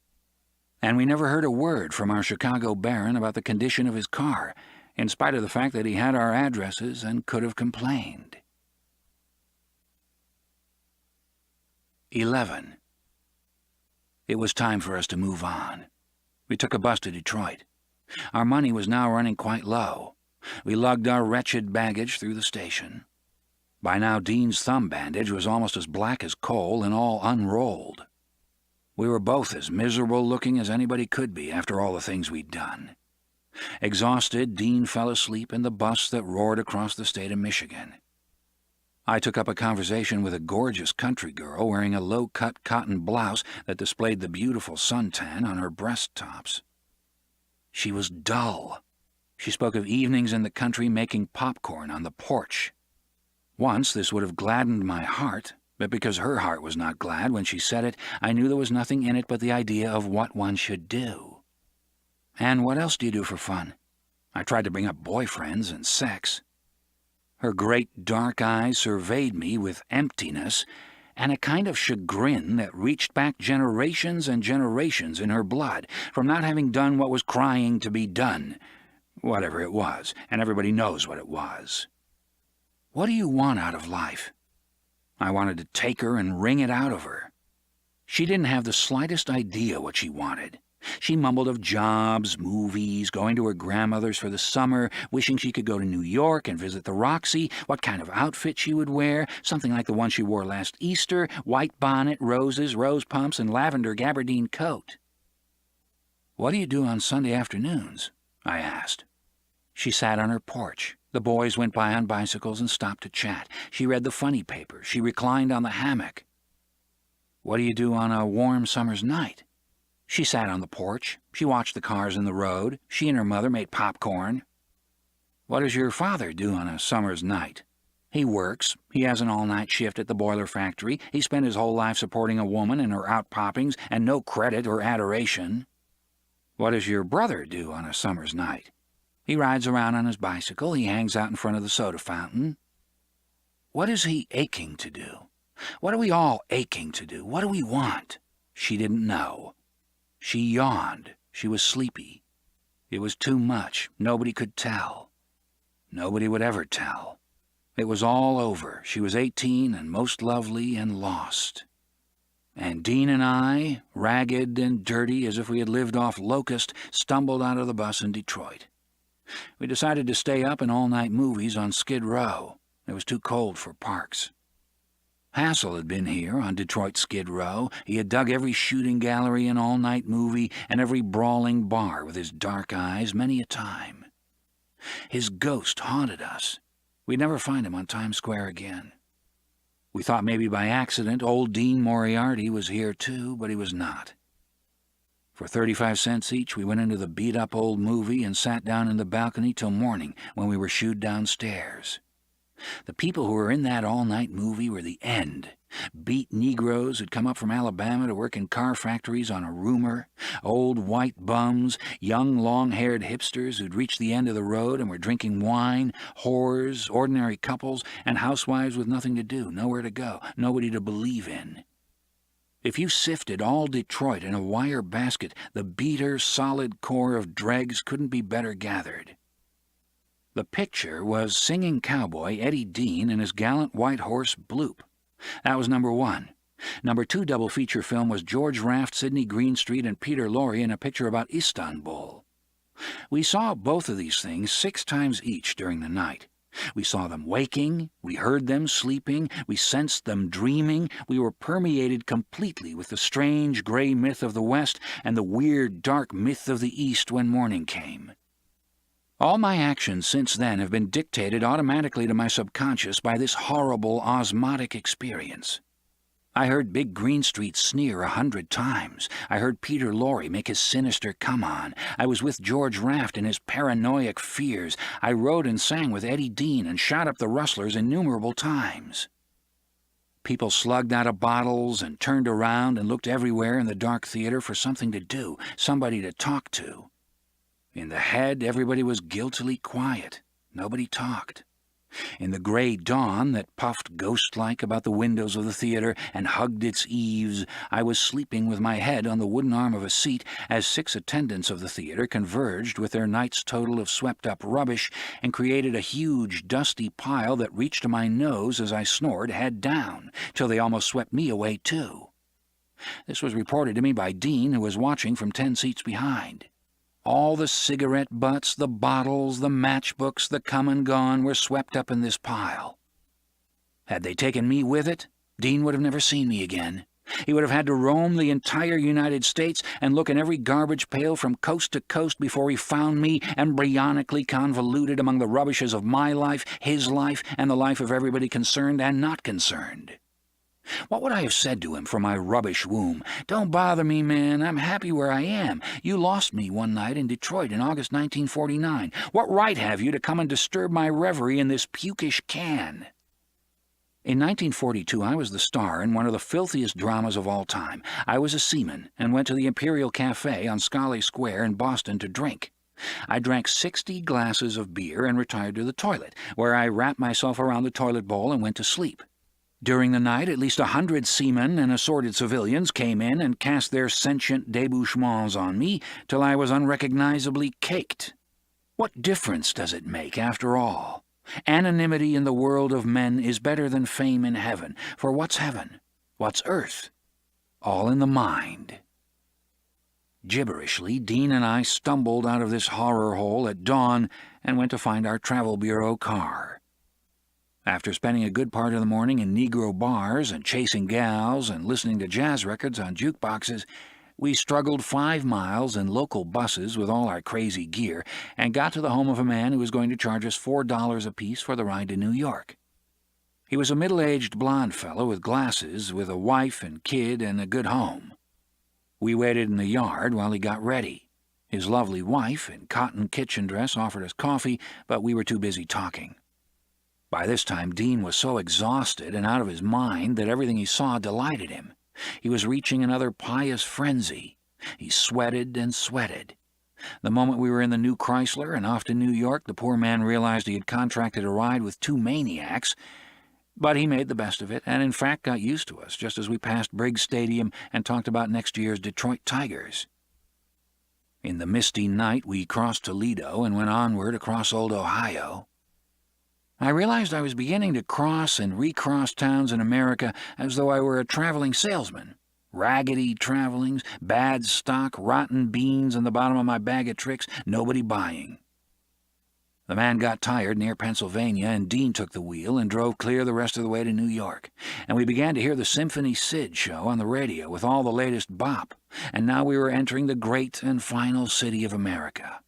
And we never heard a word from our Chicago baron about the condition of his car, in spite of the fact that he had our addresses and could have complained. 11. It was time for us to move on. We took a bus to Detroit. Our money was now running quite low. We lugged our wretched baggage through the station. By now Dean's thumb bandage was almost as black as coal and all unrolled. We were both as miserable-looking as anybody could be after all the things we'd done. Exhausted, Dean fell asleep in the bus that roared across the state of Michigan. I took up a conversation with a gorgeous country girl wearing a low-cut cotton blouse that displayed the beautiful suntan on her breast tops. She was dull. She spoke of evenings in the country making popcorn on the porch. Once this would have gladdened my heart, but because her heart was not glad when she said it, I knew there was nothing in it but the idea of what one should do. "And what else do you do for fun?" I tried to bring up boyfriends and sex. Her great dark eyes surveyed me with emptiness and a kind of chagrin that reached back generations and generations in her blood from not having done what was crying to be done, whatever it was, and everybody knows what it was. "What do you want out of life?" I wanted to take her and wring it out of her. She didn't have the slightest idea what she wanted. She mumbled of jobs, movies, going to her grandmother's for the summer, wishing she could go to New York and visit the Roxy, what kind of outfit she would wear, something like the one she wore last Easter, white bonnet, roses, rose pumps, and lavender gabardine coat. "What do you do on Sunday afternoons?" I asked. She sat on her porch. The boys went by on bicycles and stopped to chat. She read the funny paper. She reclined on the hammock. "What do you do on a warm summer's night?" She sat on the porch. She watched the cars in the road. She and her mother made popcorn. What does your father do on a summer's night? He works. He has an all-night shift at the boiler factory. He spent his whole life supporting a woman and her outpoppings and no credit or adoration. What does your brother do on a summer's night? He rides around on his bicycle. He hangs out in front of the soda fountain. What is he aching to do? What are we all aching to do? What do we want? She didn't know. She yawned. She was sleepy. It was too much. Nobody could tell. Nobody would ever tell. It was all over. She was 18 and most lovely and lost. And Dean and I, ragged and dirty as if we had lived off Locust, stumbled out of the bus in Detroit. We decided to stay up in all-night movies on Skid Row. It was too cold for parks. Hassel had been here on Detroit Skid Row. He had dug every shooting gallery and all-night movie and every brawling bar with his dark eyes many a time. His ghost haunted us. We'd never find him on Times Square again. We thought maybe by accident old Dean Moriarty was here too, but he was not. For 35 cents each, we went into the beat-up old movie and sat down in the balcony till morning when we were shooed downstairs. The people who were in that all-night movie were the end. Beat Negroes who'd come up from Alabama to work in car factories on a rumor, old white bums, young long-haired hipsters who'd reached the end of the road and were drinking wine, whores, ordinary couples, and housewives with nothing to do, nowhere to go, nobody to believe in. If you sifted all Detroit in a wire basket, the beater, solid core of dregs couldn't be better gathered. The picture was singing cowboy Eddie Dean and his gallant white horse Bloop. That was number one. Number two double feature film was George Raft, Sidney Greenstreet, and Peter Lorre in a picture about Istanbul. We saw both of these things 6 times each during the night. We saw them waking, we heard them sleeping, we sensed them dreaming, we were permeated completely with the strange gray myth of the West and the weird dark myth of the East when morning came. All my actions since then have been dictated automatically to my subconscious by this horrible osmotic experience. I heard Big Greenstreet sneer 100 times. I heard Peter Lorre make his sinister come on. I was with George Raft in his paranoiac fears. I rode and sang with Eddie Dean and shot up the Rustlers innumerable times. People slugged out of bottles and turned around and looked everywhere in the dark theater for something to do, somebody to talk to. In the head, everybody was guiltily quiet. Nobody talked. In the gray dawn that puffed ghost-like about the windows of the theater and hugged its eaves, I was sleeping with my head on the wooden arm of a seat as 6 attendants of the theater converged with their night's total of swept-up rubbish and created a huge, dusty pile that reached to my nose as I snored head down, till they almost swept me away too. This was reported to me by Dean, who was watching from 10 seats behind. All the cigarette butts, the bottles, the matchbooks, the come and gone were swept up in this pile. Had they taken me with it, Dean would have never seen me again. He would have had to roam the entire United States and look in every garbage pail from coast to coast before he found me embryonically convoluted among the rubbishes of my life, his life, and the life of everybody concerned and not concerned. What would I have said to him from my rubbish womb? Don't bother me, man. I'm happy where I am. You lost me one night in Detroit in August 1949. What right have you to come and disturb my reverie in this pukish can? In 1942, I was the star in one of the filthiest dramas of all time. I was a seaman and went to the Imperial Cafe on Scollay Square in Boston to drink. I drank 60 glasses of beer and retired to the toilet, where I wrapped myself around the toilet bowl and went to sleep. During the night, at least 100 seamen and assorted civilians came in and cast their sentient debouchements on me till I was unrecognizably caked. What difference does it make, after all? Anonymity in the world of men is better than fame in heaven, for what's heaven? What's earth? All in the mind. Gibberishly, Dean and I stumbled out of this horror hole at dawn and went to find our travel bureau car. After spending a good part of the morning in Negro bars and chasing gals and listening to jazz records on jukeboxes, we struggled 5 miles in local buses with all our crazy gear and got to the home of a man who was going to charge us $4 apiece for the ride to New York. He was a middle-aged blond fellow with glasses, with a wife and kid and a good home. We waited in the yard while he got ready. His lovely wife, in cotton kitchen dress, offered us coffee, but we were too busy talking. By this time, Dean was so exhausted and out of his mind that everything he saw delighted him. He was reaching another pious frenzy. He sweated and sweated. The moment we were in the new Chrysler and off to New York, the poor man realized he had contracted a ride with two maniacs, but he made the best of it and in fact got used to us just as we passed Briggs Stadium and talked about next year's Detroit Tigers. In the misty night, we crossed Toledo and went onward across old Ohio. I realized I was beginning to cross and recross towns in America as though I were a traveling salesman. Raggedy travelings, bad stock, rotten beans in the bottom of my bag of tricks, nobody buying. The man got tired near Pennsylvania, and Dean took the wheel and drove clear the rest of the way to New York. And we began to hear the Symphony Sid show on the radio with all the latest bop, and now we were entering the great and final city of America.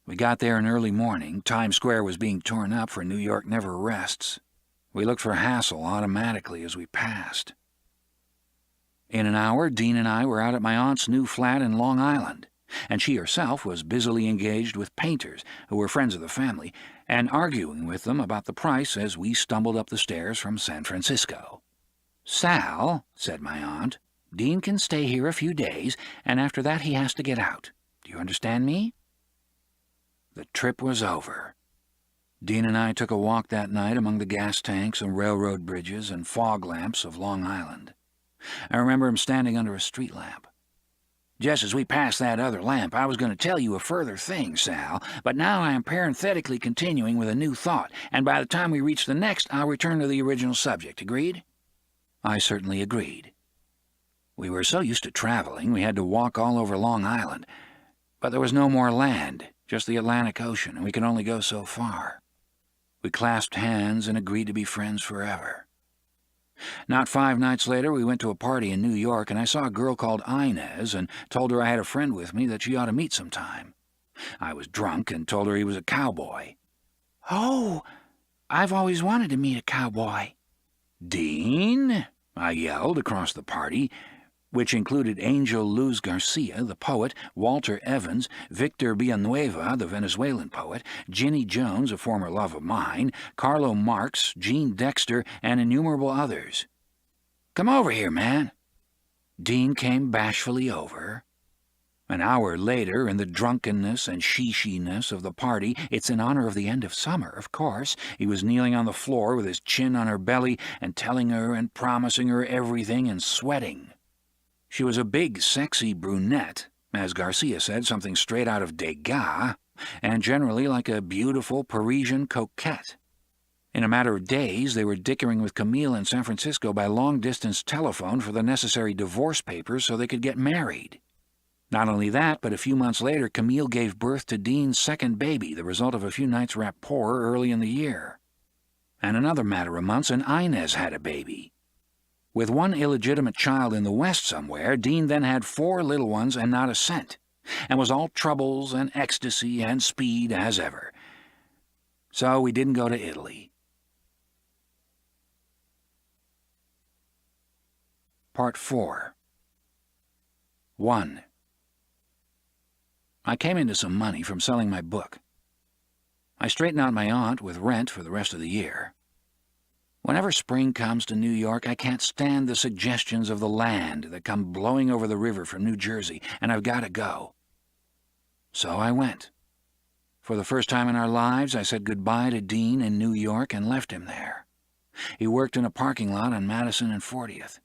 We got there in early morning. Times Square was being torn up, for New York never rests. We looked for hassle automatically as we passed. In an hour, Dean and I were out at my aunt's new flat in Long Island, and she herself was busily engaged with painters who were friends of the family, and arguing with them about the price as we stumbled up the stairs from San Francisco. "Sal," said my aunt, "Dean can stay here a few days, and after that he has to get out. Do you understand me?" The trip was over. Dean and I took a walk that night among the gas tanks and railroad bridges and fog lamps of Long Island. I remember him standing under a street lamp. "Just as we passed that other lamp, I was going to tell you a further thing, Sal, but now I am parenthetically continuing with a new thought, and by the time we reach the next, I'll return to the original subject. Agreed?" I certainly agreed. We were so used to traveling, we had to walk all over Long Island, but there was no more land, just the Atlantic Ocean, and we could only go so far. We clasped hands and agreed to be friends forever. Not 5 nights later, we went to a party in New York, and I saw a girl called Inez and told her I had a friend with me that she ought to meet sometime. I was drunk and told her he was a cowboy. "Oh, I've always wanted to meet a cowboy." "Dean," I yelled across the party, which included Angel Luz Garcia, the poet, Walter Evans, Victor Villanueva, the Venezuelan poet, Ginny Jones, a former love of mine, Carlo Marx, Jean Dexter, and innumerable others. "Come over here, man." Dean came bashfully over. An hour later, in the drunkenness and she-she-ness of the party, it's in honor of the end of summer, of course, he was kneeling on the floor with his chin on her belly and telling her and promising her everything and sweating. She was a big, sexy brunette, as Garcia said, something straight out of Degas, and generally like a beautiful Parisian coquette. In a matter of days, they were dickering with Camille in San Francisco by long-distance telephone for the necessary divorce papers so they could get married. Not only that, but a few months later, Camille gave birth to Dean's second baby, the result of a few nights' rapport early in the year. And another matter of months, and Inez had a baby. With one illegitimate child in the West somewhere, Dean then had 4 little ones and not a cent, and was all troubles and ecstasy and speed as ever. So we didn't go to Italy. Part 4. 1. I came into some money from selling my book. I straightened out my aunt with rent for the rest of the year. Whenever spring comes to New York, I can't stand the suggestions of the land that come blowing over the river from New Jersey, and I've got to go. So I went. For the first time in our lives, I said goodbye to Dean in New York and left him there. He worked in a parking lot on Madison and 40th.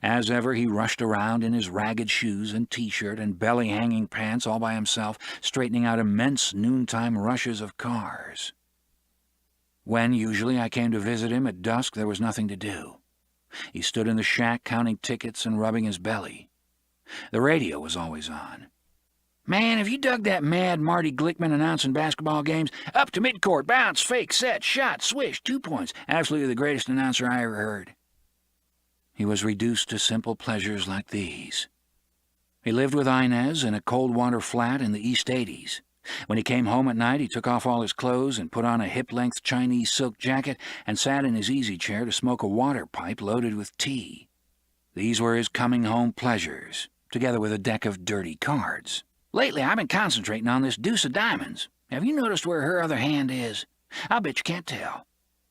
As ever, he rushed around in his ragged shoes and T-shirt and belly-hanging pants all by himself, straightening out immense noontime rushes of cars. When, usually, I came to visit him at dusk, there was nothing to do. He stood in the shack counting tickets and rubbing his belly. The radio was always on. "Man, have you dug that mad Marty Glickman announcing basketball games? Up to midcourt, bounce, fake, set, shot, swish, 2 points. Absolutely the greatest announcer I ever heard." He was reduced to simple pleasures like these. He lived with Inez in a cold-water flat in the East 80s. When he came home at night, he took off all his clothes and put on a hip-length Chinese silk jacket and sat in his easy chair to smoke a water pipe loaded with tea. These were his coming-home pleasures, together with a deck of dirty cards. Lately, I've been concentrating on this deuce of diamonds. Have you noticed where her other hand is? I'll bet you can't tell.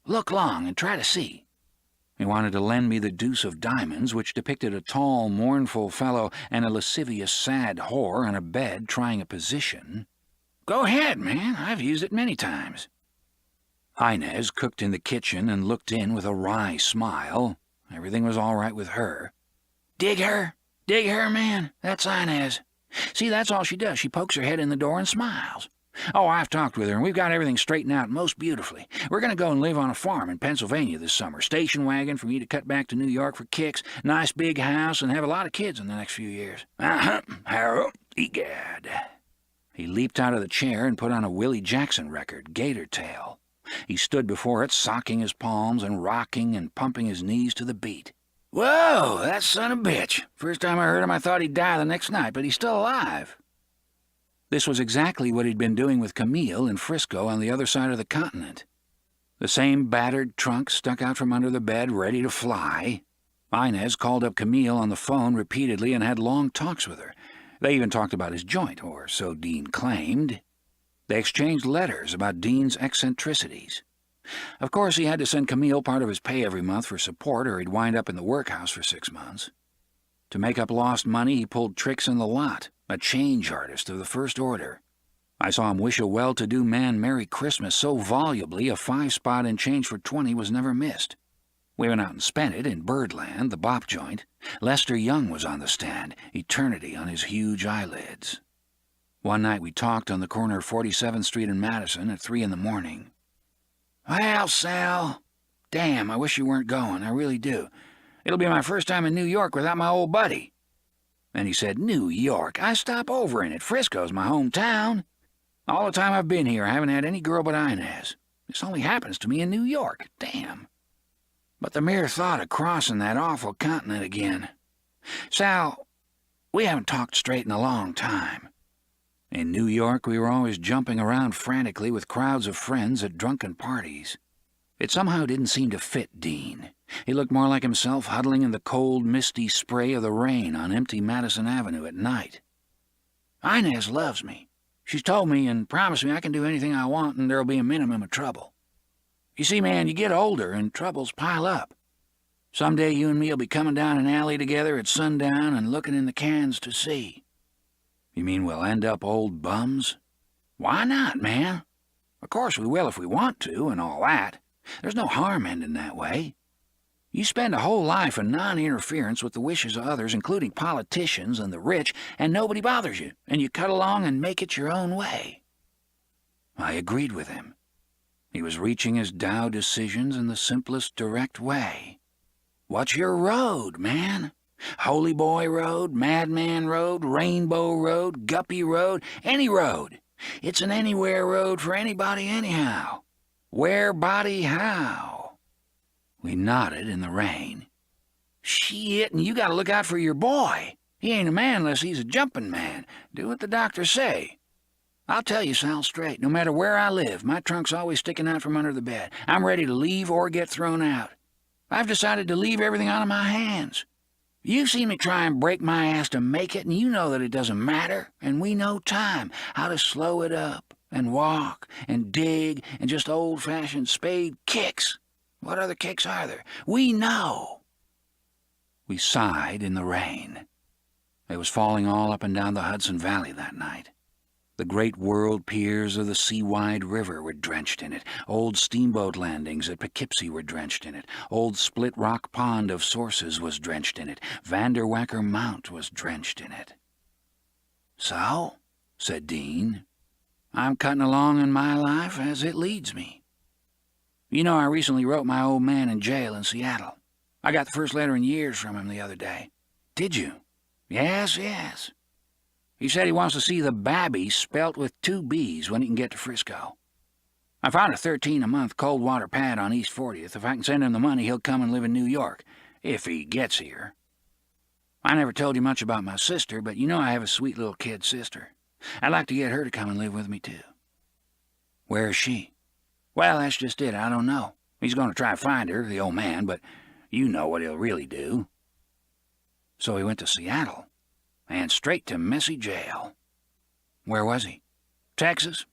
Look long and try to see." He wanted to lend me the deuce of diamonds, which depicted a tall, mournful fellow and a lascivious, sad whore on a bed trying a position. "Go ahead, man. I've used it many times." Inez cooked in the kitchen and looked in with a wry smile. Everything was all right with her. "Dig her? Dig her, man? That's Inez. See, that's all she does. She pokes her head in the door and smiles. Oh, I've talked with her, and we've got everything straightened out most beautifully. We're going to go and live on a farm in Pennsylvania this summer. Station wagon for me to cut back to New York for kicks. Nice big house, and have a lot of kids in the next few years. Harold, egad." He leaped out of the chair and put on a Willie Jackson record, Gator Tail. He stood before it, socking his palms and rocking and pumping his knees to the beat. "Whoa, that son of a bitch. First time I heard him, I thought he'd die the next night, but he's still alive." This was exactly what he'd been doing with Camille in Frisco on the other side of the continent. The same battered trunk stuck out from under the bed, ready to fly. Inez called up Camille on the phone repeatedly and had long talks with her. They even talked about his joint, or so Dean claimed. They exchanged letters about Dean's eccentricities. Of course, he had to send Camille part of his pay every month for support, or he'd wind up in the workhouse for 6 months. To make up lost money, he pulled tricks in the lot, a change artist of the first order. I saw him wish a well-to-do man Merry Christmas so volubly a 5-spot in change for 20 was never missed. We went out and spent it in Birdland, the bop joint. Lester Young was on the stand, eternity on his huge eyelids. One night we talked on the corner of 47th Street and Madison at 3 in the morning. "Well, Sal, damn, I wish you weren't going, I really do. It'll be my first time in New York without my old buddy." And he said, "New York? I stop over in it. Frisco's my hometown. All the time I've been here, I haven't had any girl but Inez. This only happens to me in New York. Damn. But the mere thought of crossing that awful continent again. Sal, we haven't talked straight in a long time. In New York, we were always jumping around frantically with crowds of friends at drunken parties. It somehow didn't seem to fit Dean. He looked more like himself huddling in the cold, misty spray of the rain on empty Madison Avenue at night. Inez loves me. She's told me and promised me I can do anything I want and there'll be a minimum of trouble. You see, man, you get older and troubles pile up. Someday you and me will be coming down an alley together at sundown and looking in the cans to see." "You mean we'll end up old bums?" "Why not, man? Of course we will if we want to and all that. There's no harm ending that way. You spend a whole life in non-interference with the wishes of others, including politicians and the rich, and nobody bothers you, and you cut along and make it your own way." I agreed with him. He was reaching his Tao decisions in the simplest, direct way. What's your road, man? Holy Boy Road, Madman Road, Rainbow Road, Guppy Road, any road. It's an anywhere road for anybody anyhow. Where, body, how? We nodded in the rain. Shit, and you gotta look out for your boy. He ain't a man unless he's a jumping man. Do what the doctors say. I'll tell you, Sal, straight, no matter where I live, my trunk's always sticking out from under the bed. I'm ready to leave or get thrown out. I've decided to leave everything out of my hands. You've seen me try and break my ass to make it, and you know that it doesn't matter, and we know time, how to slow it up, and walk, and dig, and just old-fashioned spade kicks. What other kicks are there? We know." We sighed in the rain. It was falling all up and down the Hudson Valley that night. The great world piers of the sea-wide river were drenched in it. Old steamboat landings at Poughkeepsie were drenched in it. Old Split Rock Pond of Sources was drenched in it. Vanderwacker Mount was drenched in it. "So," said Dean, "I'm cutting along in my life as it leads me. You know, I recently wrote my old man in jail in Seattle. I got the first letter in years from him the other day." "Did you?" Yes. He said he wants to see the Babby spelt with 2 B's when he can get to Frisco. I found a 13-a-month cold water pad on East 40th. If I can send him the money, he'll come and live in New York, if he gets here. I never told you much about my sister, but you know I have a sweet little kid sister. I'd like to get her to come and live with me, too." "Where is she?" "Well, that's just it. I don't know. He's going to try to find her, the old man, but you know what he'll really do." So he went to Seattle, and straight to Messy Jail. Where was he? Texas.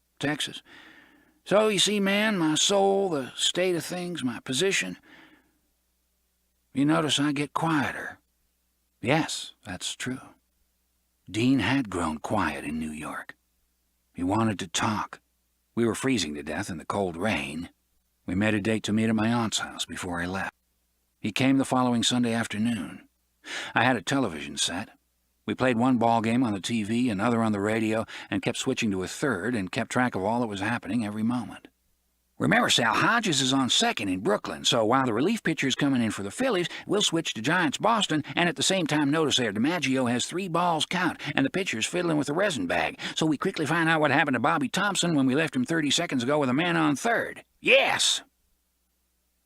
So, you see, man, my soul, the state of things, my position. You notice I get quieter. Yes, that's true. Dean had grown quiet in New York. He wanted to talk. We were freezing to death in the cold rain. We made a date to meet at my aunt's house before I left. He came the following Sunday afternoon. I had a television set. We played one ball game on the TV, another on the radio, and kept switching to a third and kept track of all that was happening every moment. Remember, Sal, Hodges is on second in Brooklyn, so while the relief pitcher's coming in for the Phillies, we'll switch to Giants Boston, and at the same time notice there DiMaggio has 3 balls count, and the pitcher's fiddling with the resin bag, so we quickly find out what happened to Bobby Thompson when we left him 30 seconds ago with a man on third. Yes!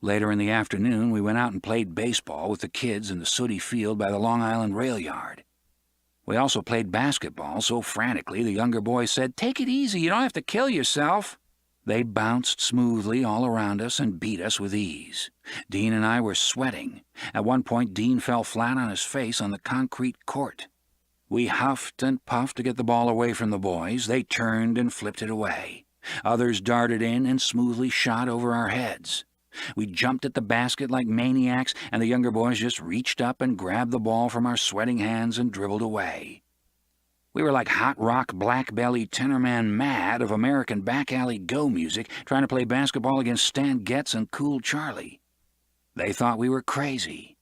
Later in the afternoon, we went out and played baseball with the kids in the sooty field by the Long Island rail yard. We also played basketball so frantically the younger boys said, "Take it easy, you don't have to kill yourself." They bounced smoothly all around us and beat us with ease. Dean and I were sweating. At one point, Dean fell flat on his face on the concrete court. We huffed and puffed to get the ball away from the boys. They turned and flipped it away. Others darted in and smoothly shot over our heads. We jumped at the basket like maniacs, and the younger boys just reached up and grabbed the ball from our sweating hands and dribbled away. We were like hot rock black-belly tenorman mad of American back-alley go music trying to play basketball against Stan Getz and Cool Charlie. They thought we were crazy.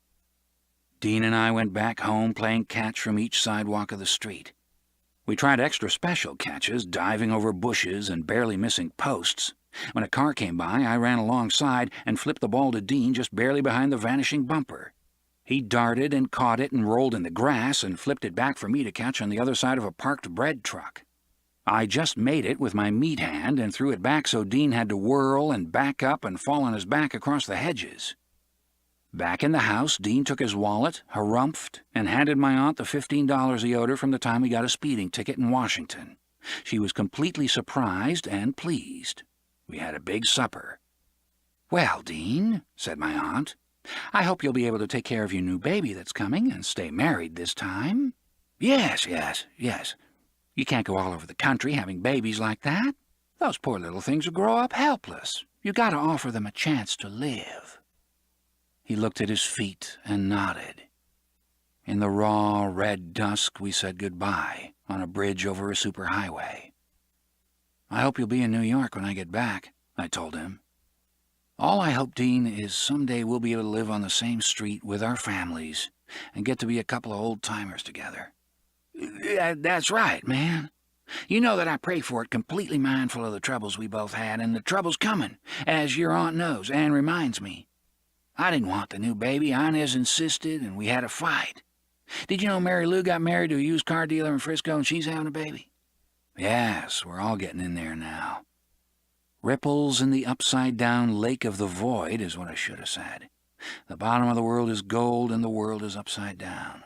Dean and I went back home playing catch from each sidewalk of the street. We tried extra special catches, diving over bushes and barely missing posts. When a car came by, I ran alongside and flipped the ball to Dean just barely behind the vanishing bumper. He darted and caught it and rolled in the grass and flipped it back for me to catch on the other side of a parked bread truck. I just made it with my meat hand and threw it back so Dean had to whirl and back up and fall on his back across the hedges. Back in the house, Dean took his wallet, harumphed, and handed my aunt the $15 he owed her from the time we got a speeding ticket in Washington. She was completely surprised and pleased. We had a big supper. "Well, Dean," said my aunt, "I hope you'll be able to take care of your new baby that's coming and stay married this time." Yes. You can't go all over the country having babies like that. Those poor little things will grow up helpless. You gotta offer them a chance to live." He looked at his feet and nodded. In the raw, red dusk, we said goodbye on a bridge over a superhighway. "I hope you'll be in New York when I get back," I told him. "All I hope, Dean, is someday we'll be able to live on the same street with our families and get to be a couple of old-timers together." That's right, man. You know that I pray for it, completely mindful of the troubles we both had, and the trouble's coming, as your aunt knows and reminds me. I didn't want the new baby. Inez insisted, and we had a fight. Did you know Mary Lou got married to a used car dealer in Frisco, and she's having a baby? Yes, we're all getting in there now. Ripples in the upside-down lake of the void is what I should have said. The bottom of the world is gold, and the world is upside down.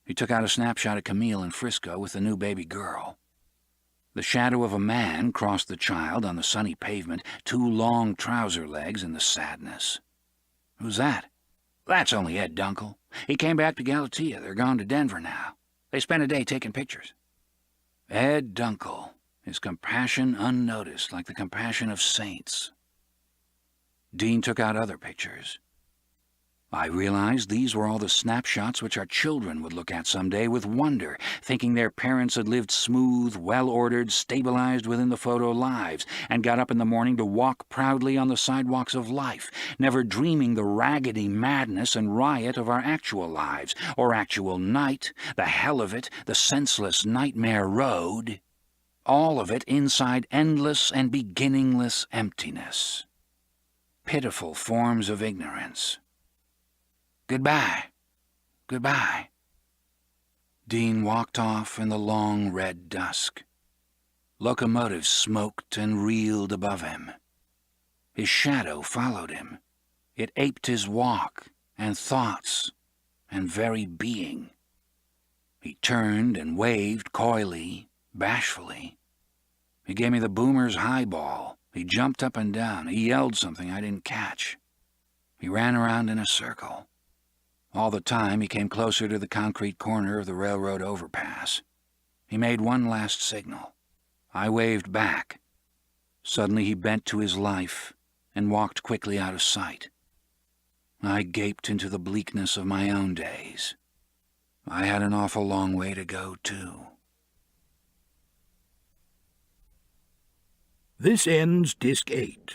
He took out a snapshot of Camille in Frisco with the new baby girl. The shadow of a man crossed the child on the sunny pavement, 2 long trouser legs in the sadness. "Who's that?" "That's only Ed Dunkel. He came back to Galatea. They're gone to Denver now. They spent a day taking pictures." Ed Dunkel, his compassion unnoticed, like the compassion of saints. Dean took out other pictures. I realized these were all the snapshots which our children would look at someday with wonder, thinking their parents had lived smooth, well-ordered, stabilized within the photo lives, and got up in the morning to walk proudly on the sidewalks of life, never dreaming the raggedy madness and riot of our actual lives, or actual night, the hell of it, the senseless nightmare road, all of it inside endless and beginningless emptiness. Pitiful forms of ignorance. Goodbye. Goodbye. Dean walked off in the long red dusk. Locomotives smoked and reeled above him. His shadow followed him. It aped his walk and thoughts and very being. He turned and waved coyly, bashfully. He gave me the boomer's highball. He jumped up and down. He yelled something I didn't catch. He ran around in a circle. All the time he came closer to the concrete corner of the railroad overpass. He made one last signal. I waved back. Suddenly he bent to his life and walked quickly out of sight. I gaped into the bleakness of my own days. I had an awful long way to go, too. This ends Disc 8.